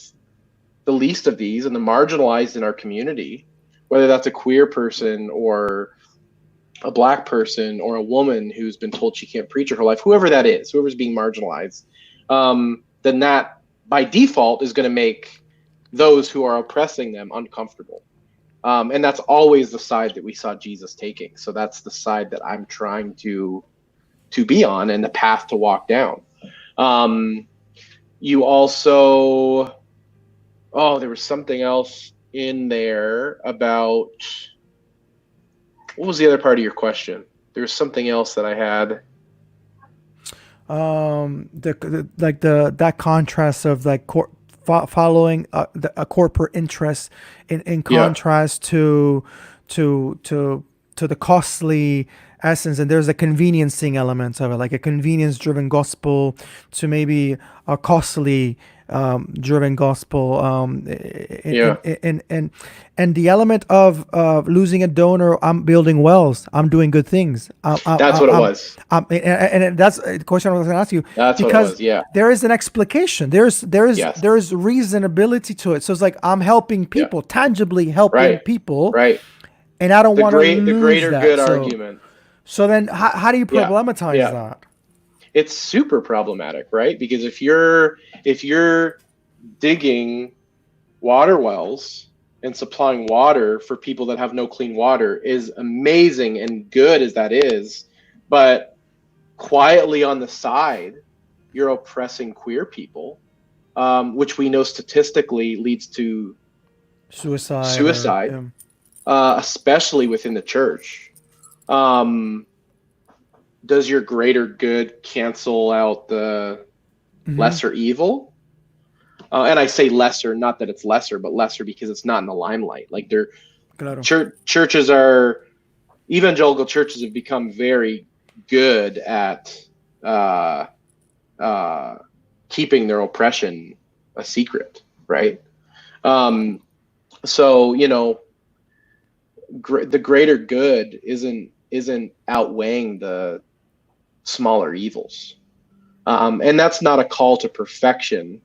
the least of these and the marginalized in our community, whether that's a queer person or a black person or a woman who's been told she can't preach her whole life, whoever that is, whoever's being marginalized, then that by default is going to make those who are oppressing them uncomfortable. And that's always the side that we saw Jesus taking. So that's the side that I'm trying to be on and the path to walk down. You also, there was something else in there about, what was the other part of your question? There was something else that I had. The like the that contrast of like following a corporate interest in Yeah, contrast to the costly essence, and there's a conveniencing element of it, like a convenience driven gospel to maybe a costly driven gospel, yeah, and the element of losing a donor. I'm building wells, I'm doing good things. that's what it was. And that's the question I was going to ask you, That's what it because was. Yeah. there is an explication. There's Yes. there's reasonability to it. So it's like I'm helping Yeah. people, tangibly helping Right. people, Right. and I don't want to The lose greater that. good So argument. then how do you Yeah. problematize Yeah. that? It's super problematic, right? Because if you're digging water wells and supplying water for people that have no clean water, is amazing and good as that is, but quietly on the side, you're oppressing queer people, which we know statistically leads to Suicide or suicide, especially within the church. Um, does your greater good cancel out the mhm, lesser evil? And I say lesser, not that it's lesser, but lesser because it's not in the limelight. Like claro. churches are, evangelical churches have become very good at uh, uh, keeping their oppression a secret, right? Um, so the greater good isn't outweighing the smaller evils, and that's not a call to perfection.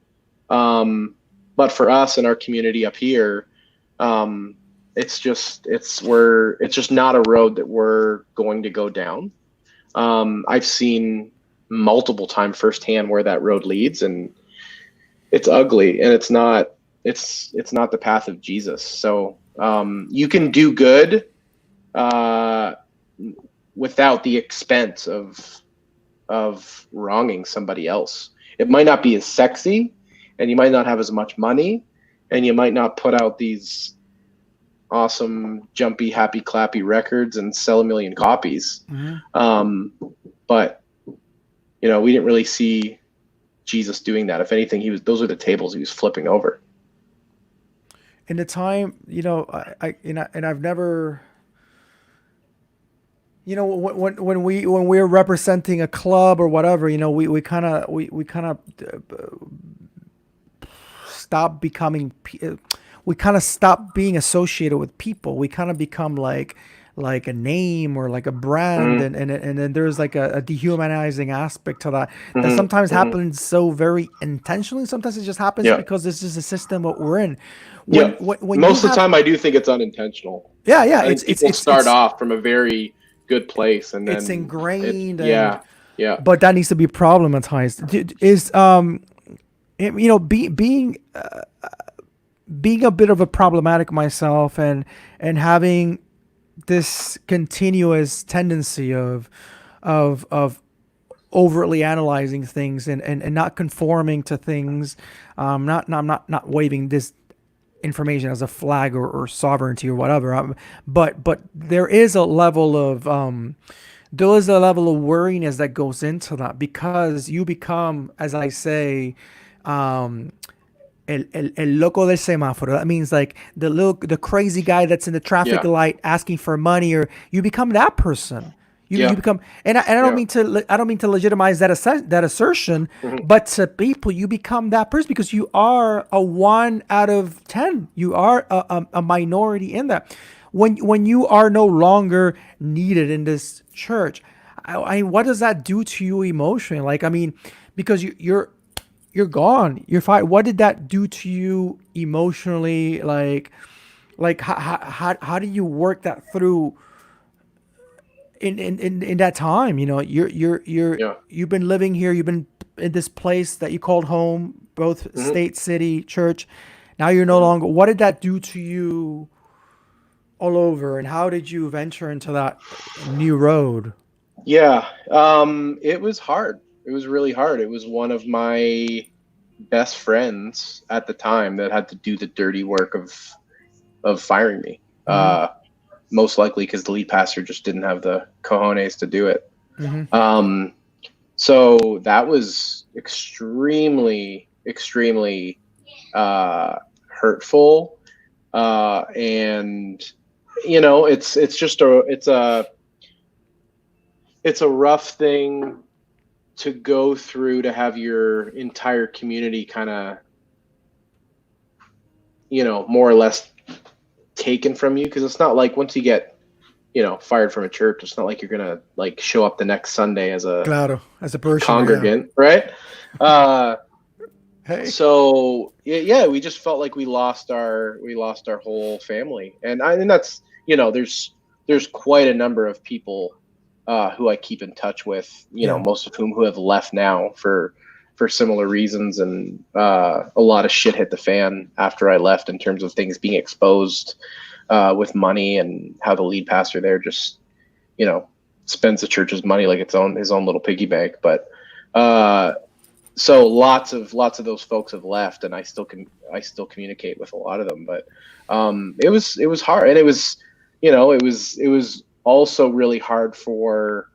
But for us in our community up here, um, it's just not a road that we're going to go down. I've seen multiple times firsthand where that road leads, and it's ugly, and it's not the path of Jesus. So you can do good uh, without the expense of wronging somebody else. It might not be as sexy, and you might not have as much money, and you might not put out these awesome, jumpy, happy, clappy records and sell a million copies. Mhm. Um, but we didn't really see Jesus doing that. If anything, those are the tables he was flipping over. In the time, and I've never, when we're representing a club or whatever, we kind of stop becoming we kind of stop being associated with people. We kind of become like a name or like a brand, Mm-hmm. and then there's like a dehumanizing aspect to that sometimes Mm-hmm. Mm-hmm. happens so very intentionally. Sometimes it just happens Yeah. because this is a system that we're in. Yeah. When you Most of the have, time, I do think it's unintentional. yeah, I think people start off from a very good place, and it's then ingrained, and yeah, yeah, but that needs to be problematized. Is being a bit of a problematic myself, and having this continuous tendency of overtly analyzing things, and not conforming to things, not waving this information as a flag, or sovereignty or whatever, but there is a level of worriness that goes into that, because you become, as I say, um, el loco del semáforo. That means like the crazy guy that's in the traffic yeah, light asking for money, or you become that person. You yeah, become, and yeah. I don't mean to legitimize that assertion, Mm-hmm. but to people, you become that person because you are a 1 out of 10. You are a minority in that. When you are no longer needed in this church, what does that do to you emotionally? Like, I mean, because you're gone. You're fine. What did that do to you emotionally? Like how do you work that through? in that time, Yeah. you've been living here, you've been in this place that you called home, both Hmm. state, city, church. Now you're no Hmm. longer. What did that do to you all over, and how did you venture into that new road? Yeah. It was hard. It was really hard. It was one of my best friends at the time that had to do the dirty work of firing me. Mm-hmm. Most likely because the lead pastor just didn't have the cojones to do it. Mm-hmm. Um, so that was extremely, extremely hurtful, and it's just it's a rough thing to go through to have your entire community kind of more or less taken from you, because it's not like once you get fired from a church, it's not like you're gonna like show up the next Sunday as a Claro, as a parishioner, yeah. congregant, right? uh Hey. so yeah, we just felt like we lost our whole family, and that's there's quite a number of people who I keep in touch with, Yeah. most of whom who have left now for similar reasons, and a lot of shit hit the fan after I left in terms of things being exposed with money, and how the lead pastor there just you know spends the church's money like his own little piggy bank. But so lots of those folks have left, and I still communicate with a lot of them. But it was hard, and it was also really hard for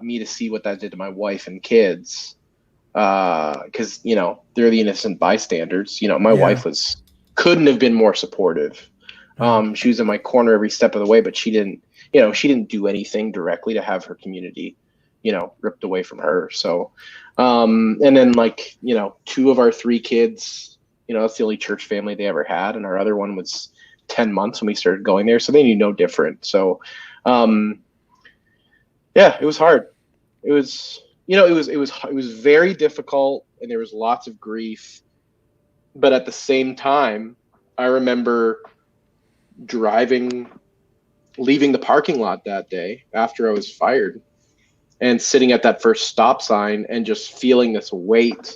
me to see what that did to my wife and kids, because they're the innocent bystanders. My Yeah. wife couldn't have been more supportive. Uh, She was in my corner every step of the way, but she didn't do anything directly to have her community ripped away from her. So and then, like, two of our three kids, that's the only church family they ever had, and our other one was 10 months when we started going there, so they knew no different. So um yeah, it was hard. It was very difficult, and there was lots of grief. But at the same time, I remember driving, leaving the parking lot that day after I was fired, and sitting at that first stop sign and just feeling this weight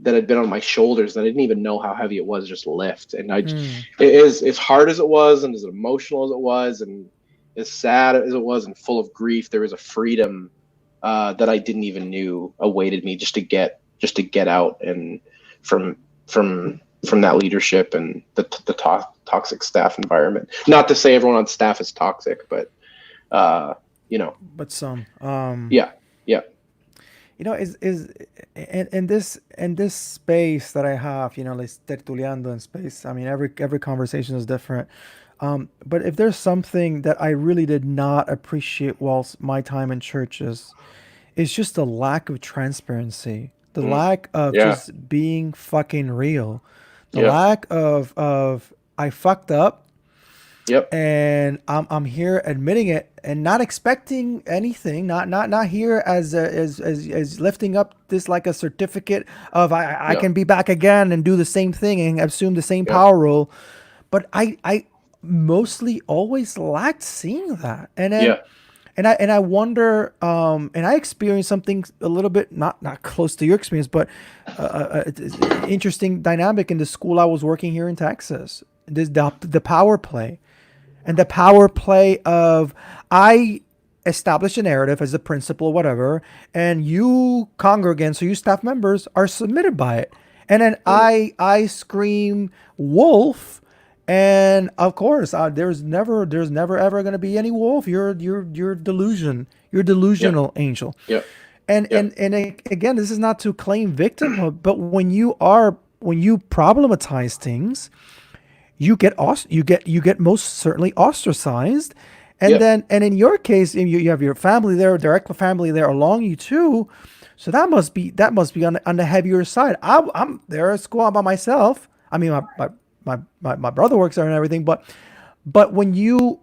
that had been on my shoulders that I didn't even know how heavy it was just lift. And it mm, is as hard as it was, and as emotional as it was, and as sad as it was, and full of grief, there was a freedom that I didn't even knew awaited me, just to get out and from from that leadership and the toxic staff environment. Not to say everyone on staff is toxic, but uh, you know, but some. yeah, yeah, Is in this space that I have, like Tertuliando in space. I mean, every conversation is different. But if there's something that I really did not appreciate whilst my time in churches, it's just the lack of transparency, the mm, lack of yeah, just being fucking real, the yeah, lack of I fucked up, yep, and I'm here admitting it and not expecting anything, not here as lifting up this like a certificate of I yeah, can be back again and do the same thing and assume the same yep, power role. But I mostly always lacked seeing that. And then yeah, and I wonder, and I experienced something a little bit not close to your experience, but it's an interesting dynamic in the school I was working here in Texas. This the power play, and the power play of I establish a narrative as a principal, whatever, and you congregants or you staff members are submitted by it, and then mm, I scream wolf, and of course there's never ever going to be any wolf. You're delusion. You're yep, delusional angel. yep, And again, this is not to claim victimhood, but when you problematize things, you get most certainly ostracized, and yep, then in your case, you have your family there, direct family there along you too, so that must be on the heavier side. I'm there at school, I'm by myself. I mean, my brother works there and everything, but when you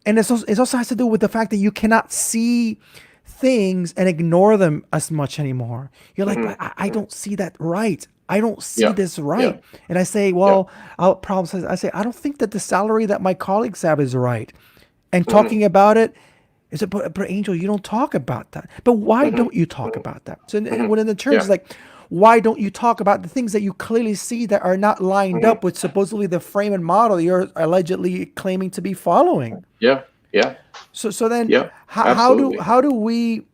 and it also has to do with the fact that you cannot see things and ignore them as much anymore. You're like, hmm but I hmm don't see that right. I don't see yeah, this yeah, right. And I say, yeah, well, I'll problem says, I say, I don't think that the salary that my colleagues have is right. And hmm talking about it It's a but Angel, you don't talk about that. But why Hmm. don't you talk Hmm. about that? So Hmm. when in the church, it's Yeah. like, why don't you talk about the things that you clearly see that are not lined Hmm. up with supposedly the frame and model you're allegedly claiming to be following? Yeah. Yeah. So then, Yeah. Absolutely. how do we?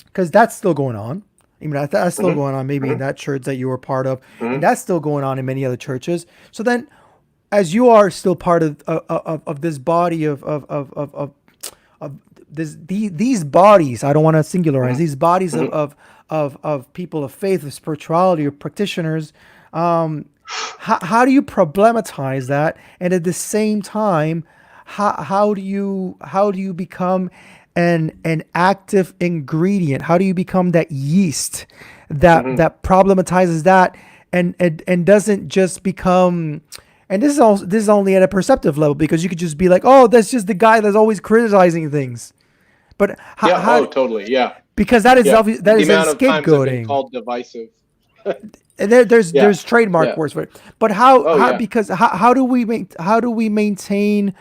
Because that's still going on. I mean, that's still Hmm. going on. Maybe in Hmm. that church that you were part of, and Hmm. that's still going on in many other churches. So then, as you are still part of this body of these bodies, I don't want to singularize Hmm. these bodies Hmm. of people of faith, of spirituality, of practitioners. How do you problematize that, and at the same time, how do you become an active ingredient? How do you become that yeast Hmm. that problematizes that, and doesn't just become, and this is only at a perceptive level, because you could just be like, oh, that's just the guy that's always criticizing things. But Yeah. Oh, totally. Yeah. because that is Yeah. obvious, that The is amount of times I've been scapegoating. called divisive. And Yeah. there's trademark Yeah. words for it. But how Oh, how yeah. because how do we maintain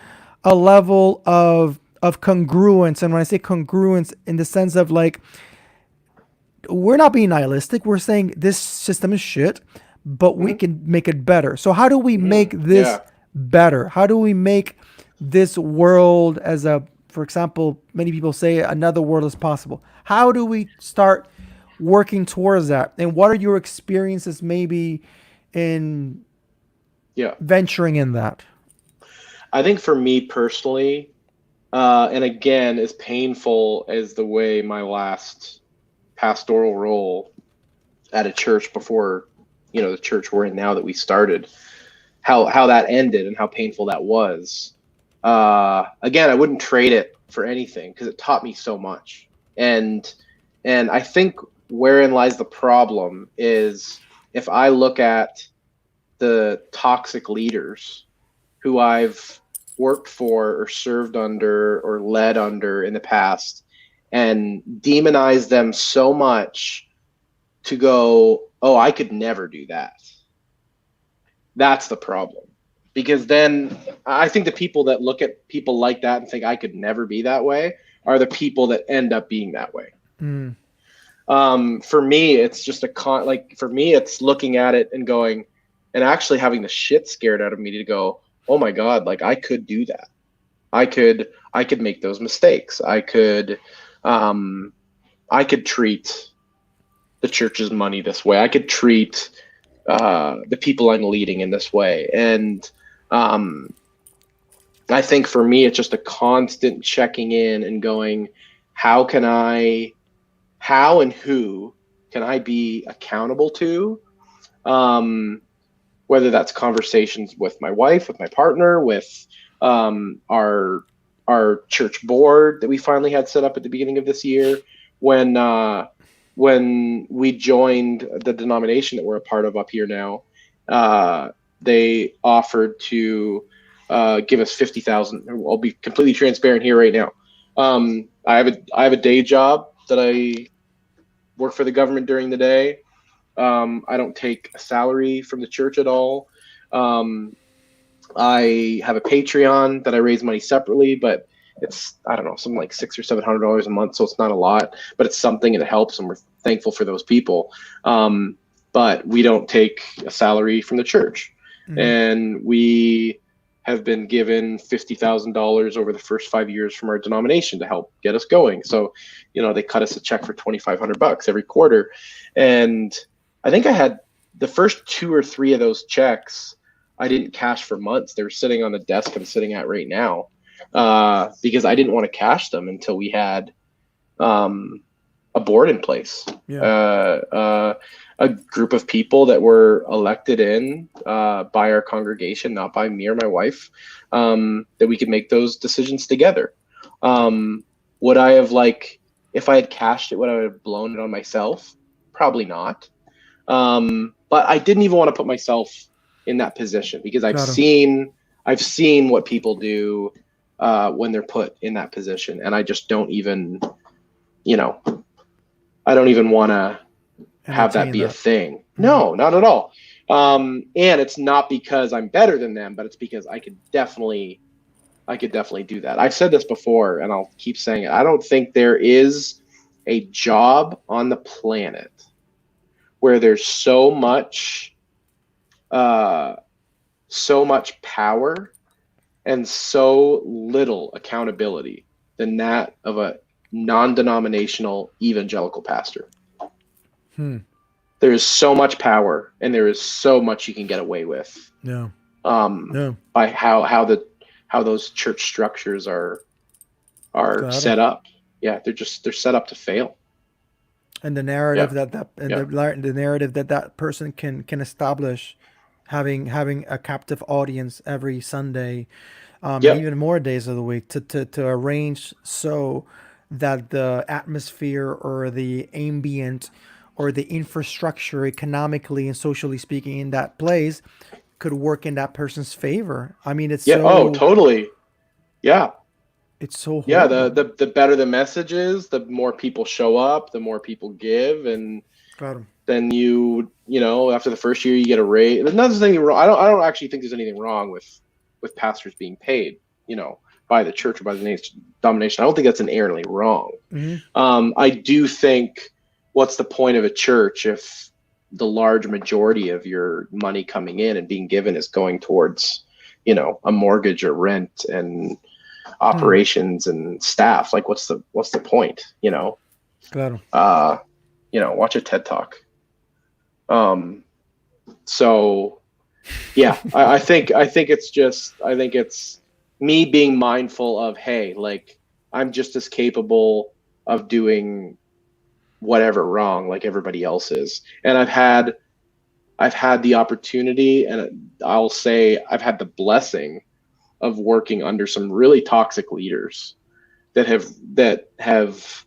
a level of congruence? And when I say congruence, in the sense of like, we're not being nihilistic. We're saying this system is shit, but we Hmm. can make it better. So how do we Hmm. make this Yeah. better? How do we make this world, as a, for example, many people say another world is possible? How do we start working towards that? And what are your experiences maybe in Yeah. venturing in that? I think for me personally, and again, as painful as the way my last pastoral role at a church before, the church we're in now that we started, how that ended and how painful that was. Again, I wouldn't trade it for anything because it taught me so much. And I think wherein lies the problem is if I look at the toxic leaders who I've worked for or served under or led under in the past and demonize them so much to go, oh, I could never do that. That's the problem. Because then I think the people that look at people like that and think I could never be that way are the people that end up being that way. Mm, For me, it's just like for me, it's looking at it and going, and actually having the shit scared out of me to go, oh my God, like I could do that. I could make those mistakes. Um, I could treat the church's money this way. I could treat the people I'm leading in this way. And um, I think for me, it's just a constant checking in and going, how can I, how and who can I be accountable to? Um, whether that's conversations with my wife, with my partner, with our church board that we finally had set up at the beginning of this year, when when we joined the denomination that we're a part of up here now. They offered to give us 50,000. I'll be completely transparent here right now. I have a day job that I work for the government during the day. I don't take a salary from the church at all. Um, I have a Patreon that I raise money separately, but it's, I don't know, something like $600 or $700 a month, so it's not a lot, but it's something and it helps, and we're thankful for those people. Um, but we don't take a salary from the church, mm, and we have been given $50,000 over the first 5 years from our denomination to help get us going. So, they cut us a check for $2,500 every quarter, and I think I had the first two or three of those checks I didn't cash for months. They were sitting on the desk I'm sitting at right now because I didn't want to cash them until we had um, a board in place, yeah. a group of people that were elected in by our congregation, not by me or my wife, that we could make those decisions together. Um, would I have if I had cashed it, would I have blown it on myself? Probably not. But I didn't even want to put myself in that position because I've Claro. seen I've seen what people do when they're put in that position, and I just don't even, you know, I don't even want to have that Entertain be a that. thing. Mm, No, not at all. And it's not because I'm better than them, but it's because I could definitely I could definitely do that. I've said this before, and I'll keep saying it. I don't think there is a job on the planet where there's uh, so much power and so little accountability than that of a non-denominational evangelical pastor. Hmm. There is so much power, and there is so much you can get away with. Yeah. Um, No. by how those church structures are Got it. set up. Yeah, they're set up to fail. And the narrative Yeah, the yeah, the narrative that person can establish, having a captive audience every Sunday, and yep, even more days of the week, to arrange so that the atmosphere or the ambient or the infrastructure, economically and socially speaking, in that place could work in that person's favor. I mean, yeah. Oh, totally. Yeah, it's so yeah. horrible. The better the message is, the more people show up, the more people give, and Claro. then you know after the first year you get a raise. There's nothing wrong. I don't actually think there's anything wrong with pastors being paid, you know, by the church or by the domination. I don't think that's inherently wrong. Hmm. I do think, what's the point of a church if the large majority of your money coming in and being given is going towards, you know, a mortgage or rent and Hmm. operations and staff? Like, what's the point? Claro. Uh, watch a TED talk. Um, so yeah, I think it's me being mindful of, hey, like, I'm just as capable of doing whatever wrong like everybody else is. And I've had the opportunity, and I'll say I've had the blessing of working under some really toxic leaders that have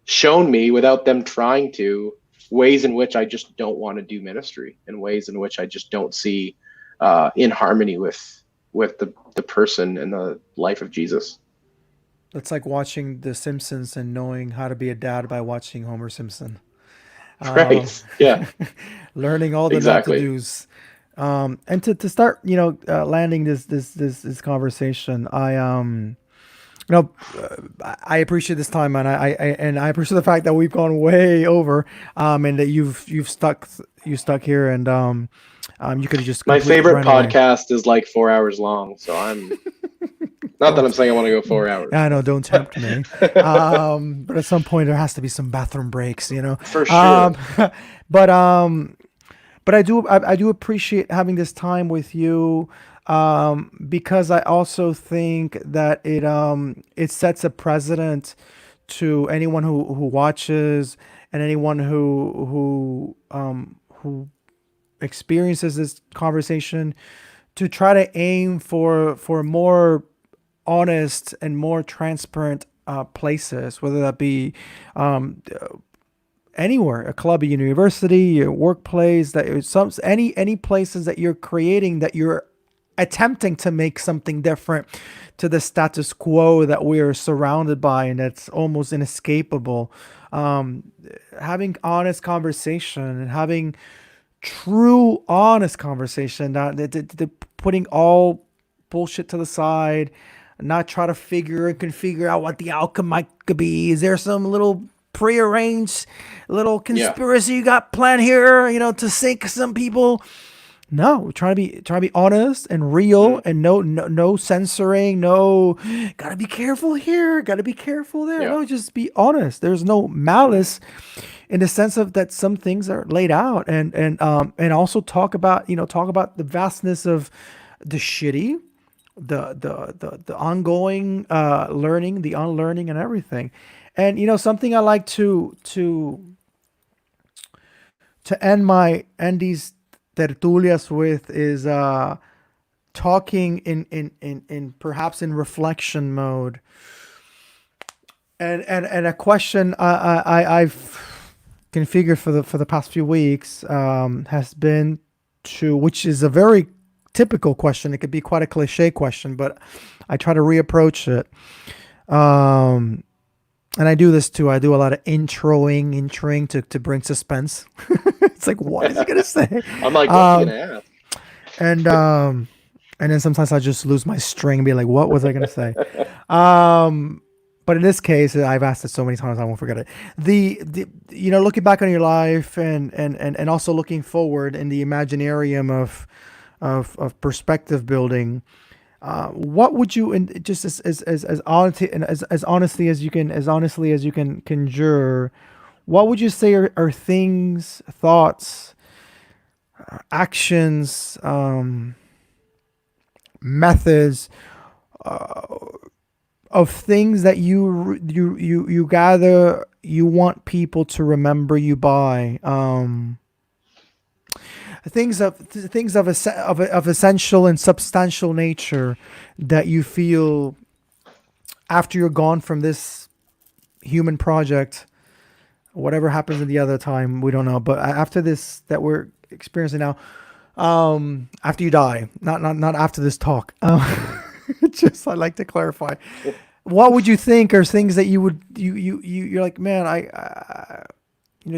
shown me, without them trying to, ways in which I just don't want to do ministry, and ways in which I just don't see in harmony with the person and the life of Jesus. It's like watching The Simpsons and knowing how to be a dad by watching Homer Simpson. Um, Right. Yeah, learning all the not to exactly. do's. And to start, landing this conversation, I appreciate this time, man. I appreciate the fact that we've gone way over, and that you stuck here, and you could have just My completely favorite run away. podcast is like 4 hours long, so I'm not that I'm Don't, saying I want to go 4 hours, I know, but don't tempt me. But at some point there has to be some bathroom breaks. for Um, sure. but um, but I do appreciate having this time with you, because I also think that it sets a precedent to anyone who watches, and anyone who experiences this conversation, to try to aim for more honest and more transparent places, whether that be anywhere, a club, a university, a workplace, any places that you're creating, that you're attempting to make something different to the status quo that we are surrounded by, and that's almost inescapable. Um, Having honest conversation, and having true honest conversation, not putting all bullshit to the side, not try to figure and configure out what the outcome might could be. Is there some little prearranged little Yeah. conspiracy you got planned here, to sink some people? No, we're trying to be honest and real, Mhm. and no censoring, no gotta be careful here, gotta be careful there. Yeah. No, just be honest. There's no malice, in the sense of that some things are laid out, and also talk about the vastness of the shitty, the ongoing learning, the unlearning, and everything. And something I like to end these tertulias with is talking in perhaps in reflection mode, and a question I've configured for the past few weeks, has been to, which is a very typical question. It could be quite a cliche question, but I try to reapproach it. Um, and I do this too. I do a lot of introing to bring suspense. It's like, what is he gonna say? I'm like, what's he Um, gonna ask? and And then sometimes I just lose my string and be like, what was I going to say? Um, but in this case, I've asked it so many times I won't forget it. The looking back on your life and also looking forward in the imaginarium of perspective building. What would you, and just as honestly and as honestly as you can, as honestly as you can conjure, what would you say are things, thoughts, actions, methods of things that you gather you want people to remember you by, things of essential and substantial nature that you feel after you're gone from this human project, whatever happens in the other time we don't know, but after this that we're experiencing now, after you die, not after this talk, just I like to clarify, what would you think are things that you would you're like, man,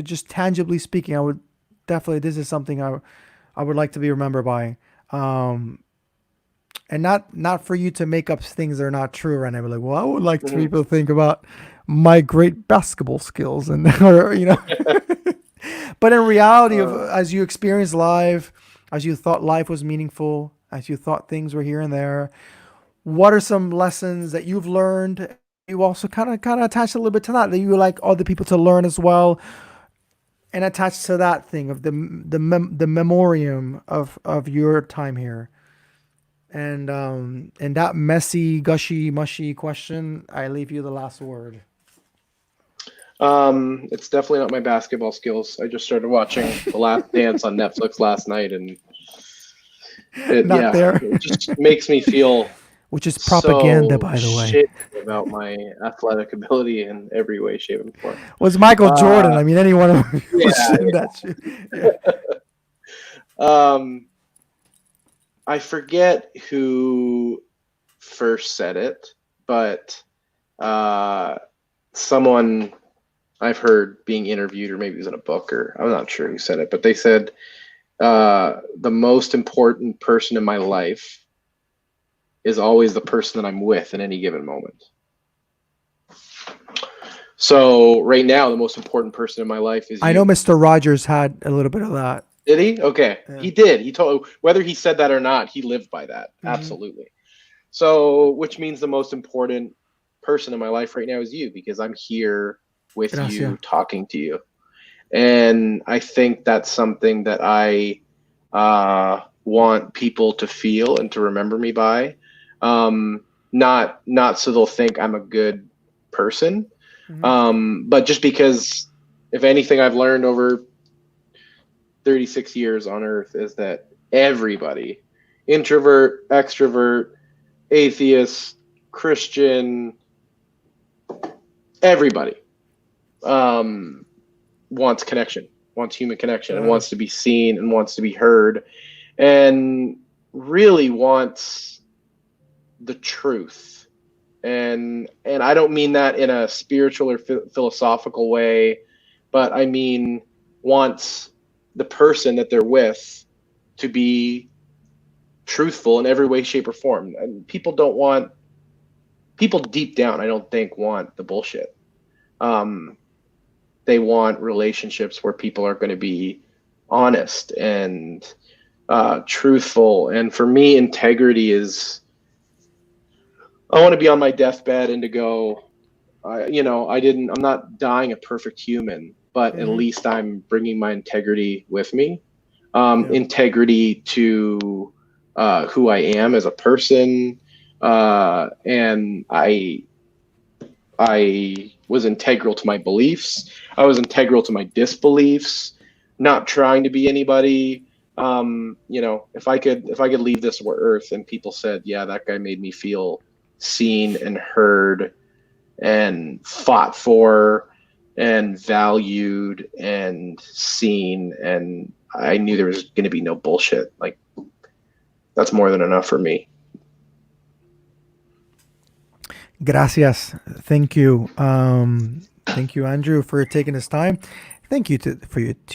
just tangibly speaking, I would definitely, this is something I would like to be remembered by, and not for you to make up things that are not true right now. But like, well, I would like to Mhm. people to think about my great basketball skills, and or but in reality, of Uh, as you experienced life, as you thought life was meaningful, as you thought things were here and there, what are some lessons that you've learned? You also kind of attach a little bit to that you would like other people to learn as well, and attach to that thing of the memoriam of your time here. And that messy, gushy, mushy question, I leave you the last word. it's definitely not my basketball skills. I just started watching The Last Dance on Netflix last night, and Not yeah, there, it just makes me feel which is propaganda, so by the way. shit about my athletic ability in every way, shape, and form. Was Michael Jordan? Uh, I mean, anyone yeah, who's in that shit. Yeah. um, I forget who first said it, but uh, someone I've heard being interviewed, or maybe it was in a book, or I'm not sure who said it, but they said the most important person in my life is always the person that I'm with in any given moment. So right now, the most important person in my life is I know you. Mr. Rogers had a little bit of that. Did he? Okay, Yeah. he did. He told whether he said that or not, he lived by that. Hmm. Absolutely. So, which means the most important person in my life right now is you because I'm here with Gracias. you, talking to you. And I think that's something that I want people to feel and to remember me by. Not so they'll think I'm a good person, Hmm. but just because, if anything, I've learned over 36 years on Earth is that everybody, introvert, extrovert, atheist, Christian, everybody, um, wants connection, wants human connection, and Claro. wants to be seen and wants to be heard, and really wants the truth. And I don't mean that in a spiritual or philosophical way, but I mean wants the person that they're with to be truthful in every way, shape, or form. And people don't want people deep down. I don't think want the bullshit. Um, they want relationships where people are going to be honest and truthful. And for me, integrity is I want to be on my deathbed and to go, I'm not dying a perfect human, but at Hmm. least I'm bringing my integrity with me. Yeah. Integrity to who I am as a person. And I was integral to my beliefs. I was integral to my disbeliefs, not trying to be anybody. If I could leave this earth and people said, yeah, that guy made me feel seen and heard and fought for and valued and seen, and I knew there was going to be no bullshit. Like, that's more than enough for me. Gracias. Thank you. Thank you, Andrew, for taking this time. Thank you to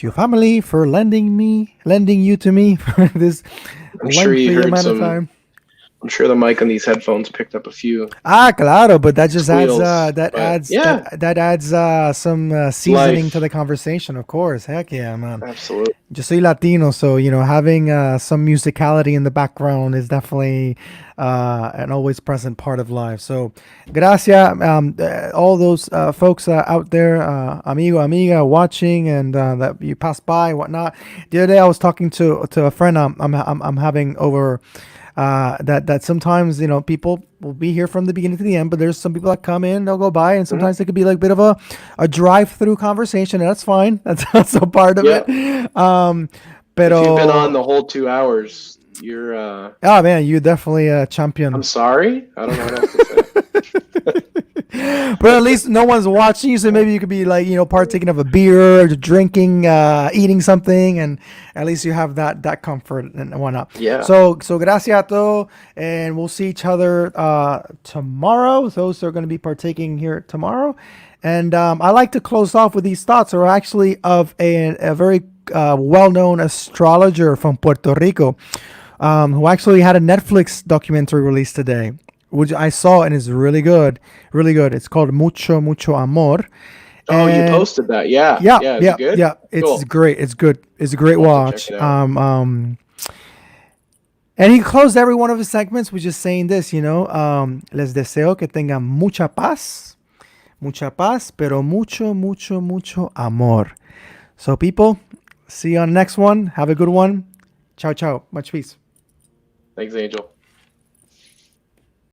your family for lending you to me for this I'm sure you lengthy heard amount of some time. I'm sure the mic on these headphones picked up a few Claro, but that just adds squeals, but yeah, that adds some it's seasoning to life. the conversation, of course. Heck yeah, man. Absolutely. Yo soy Latino, so having some musicality in the background is definitely an always present part of life. So, gracias, all those folks out there, amigo, amiga, watching, and that you pass by, and whatnot. The other day, I was talking to a friend I'm having over. That sometimes people will be here from the beginning to the end, but there's some people that come in, they'll go by, and Mhm. sometimes it could be like a bit of a drive-through conversation, and that's fine. That's also part of Yeah. it. If you've been on Pero the whole 2 hours, you're oh man, you definitely a I'm champion. sorry. I don't know what else to say. But at least no one's watching you, so maybe you could be like partaking of a beer, or drinking, eating something, and at least you have that comfort and whatnot. Yeah. So gracias a todo, and we'll see each other tomorrow. Those who are going to be partaking here tomorrow, and I like to close off with these thoughts, are actually of a very well-known astrologer from Puerto Rico, who actually had a Netflix documentary released today, which I saw and is really good, really good. It's called Mucho Mucho Amor, Oh, you and posted that. Yeah. yeah, Yeah. Is it yeah, good? yeah. It's Cool. great. It's good. It's a great I'll have to check watch. it out. And he closed every one of his segments with just saying this, les deseo que tengan mucha paz, pero mucho, mucho, mucho amor. So, people, see you on the next one. Have a good one. Ciao, ciao. Much peace. Thanks, Angel.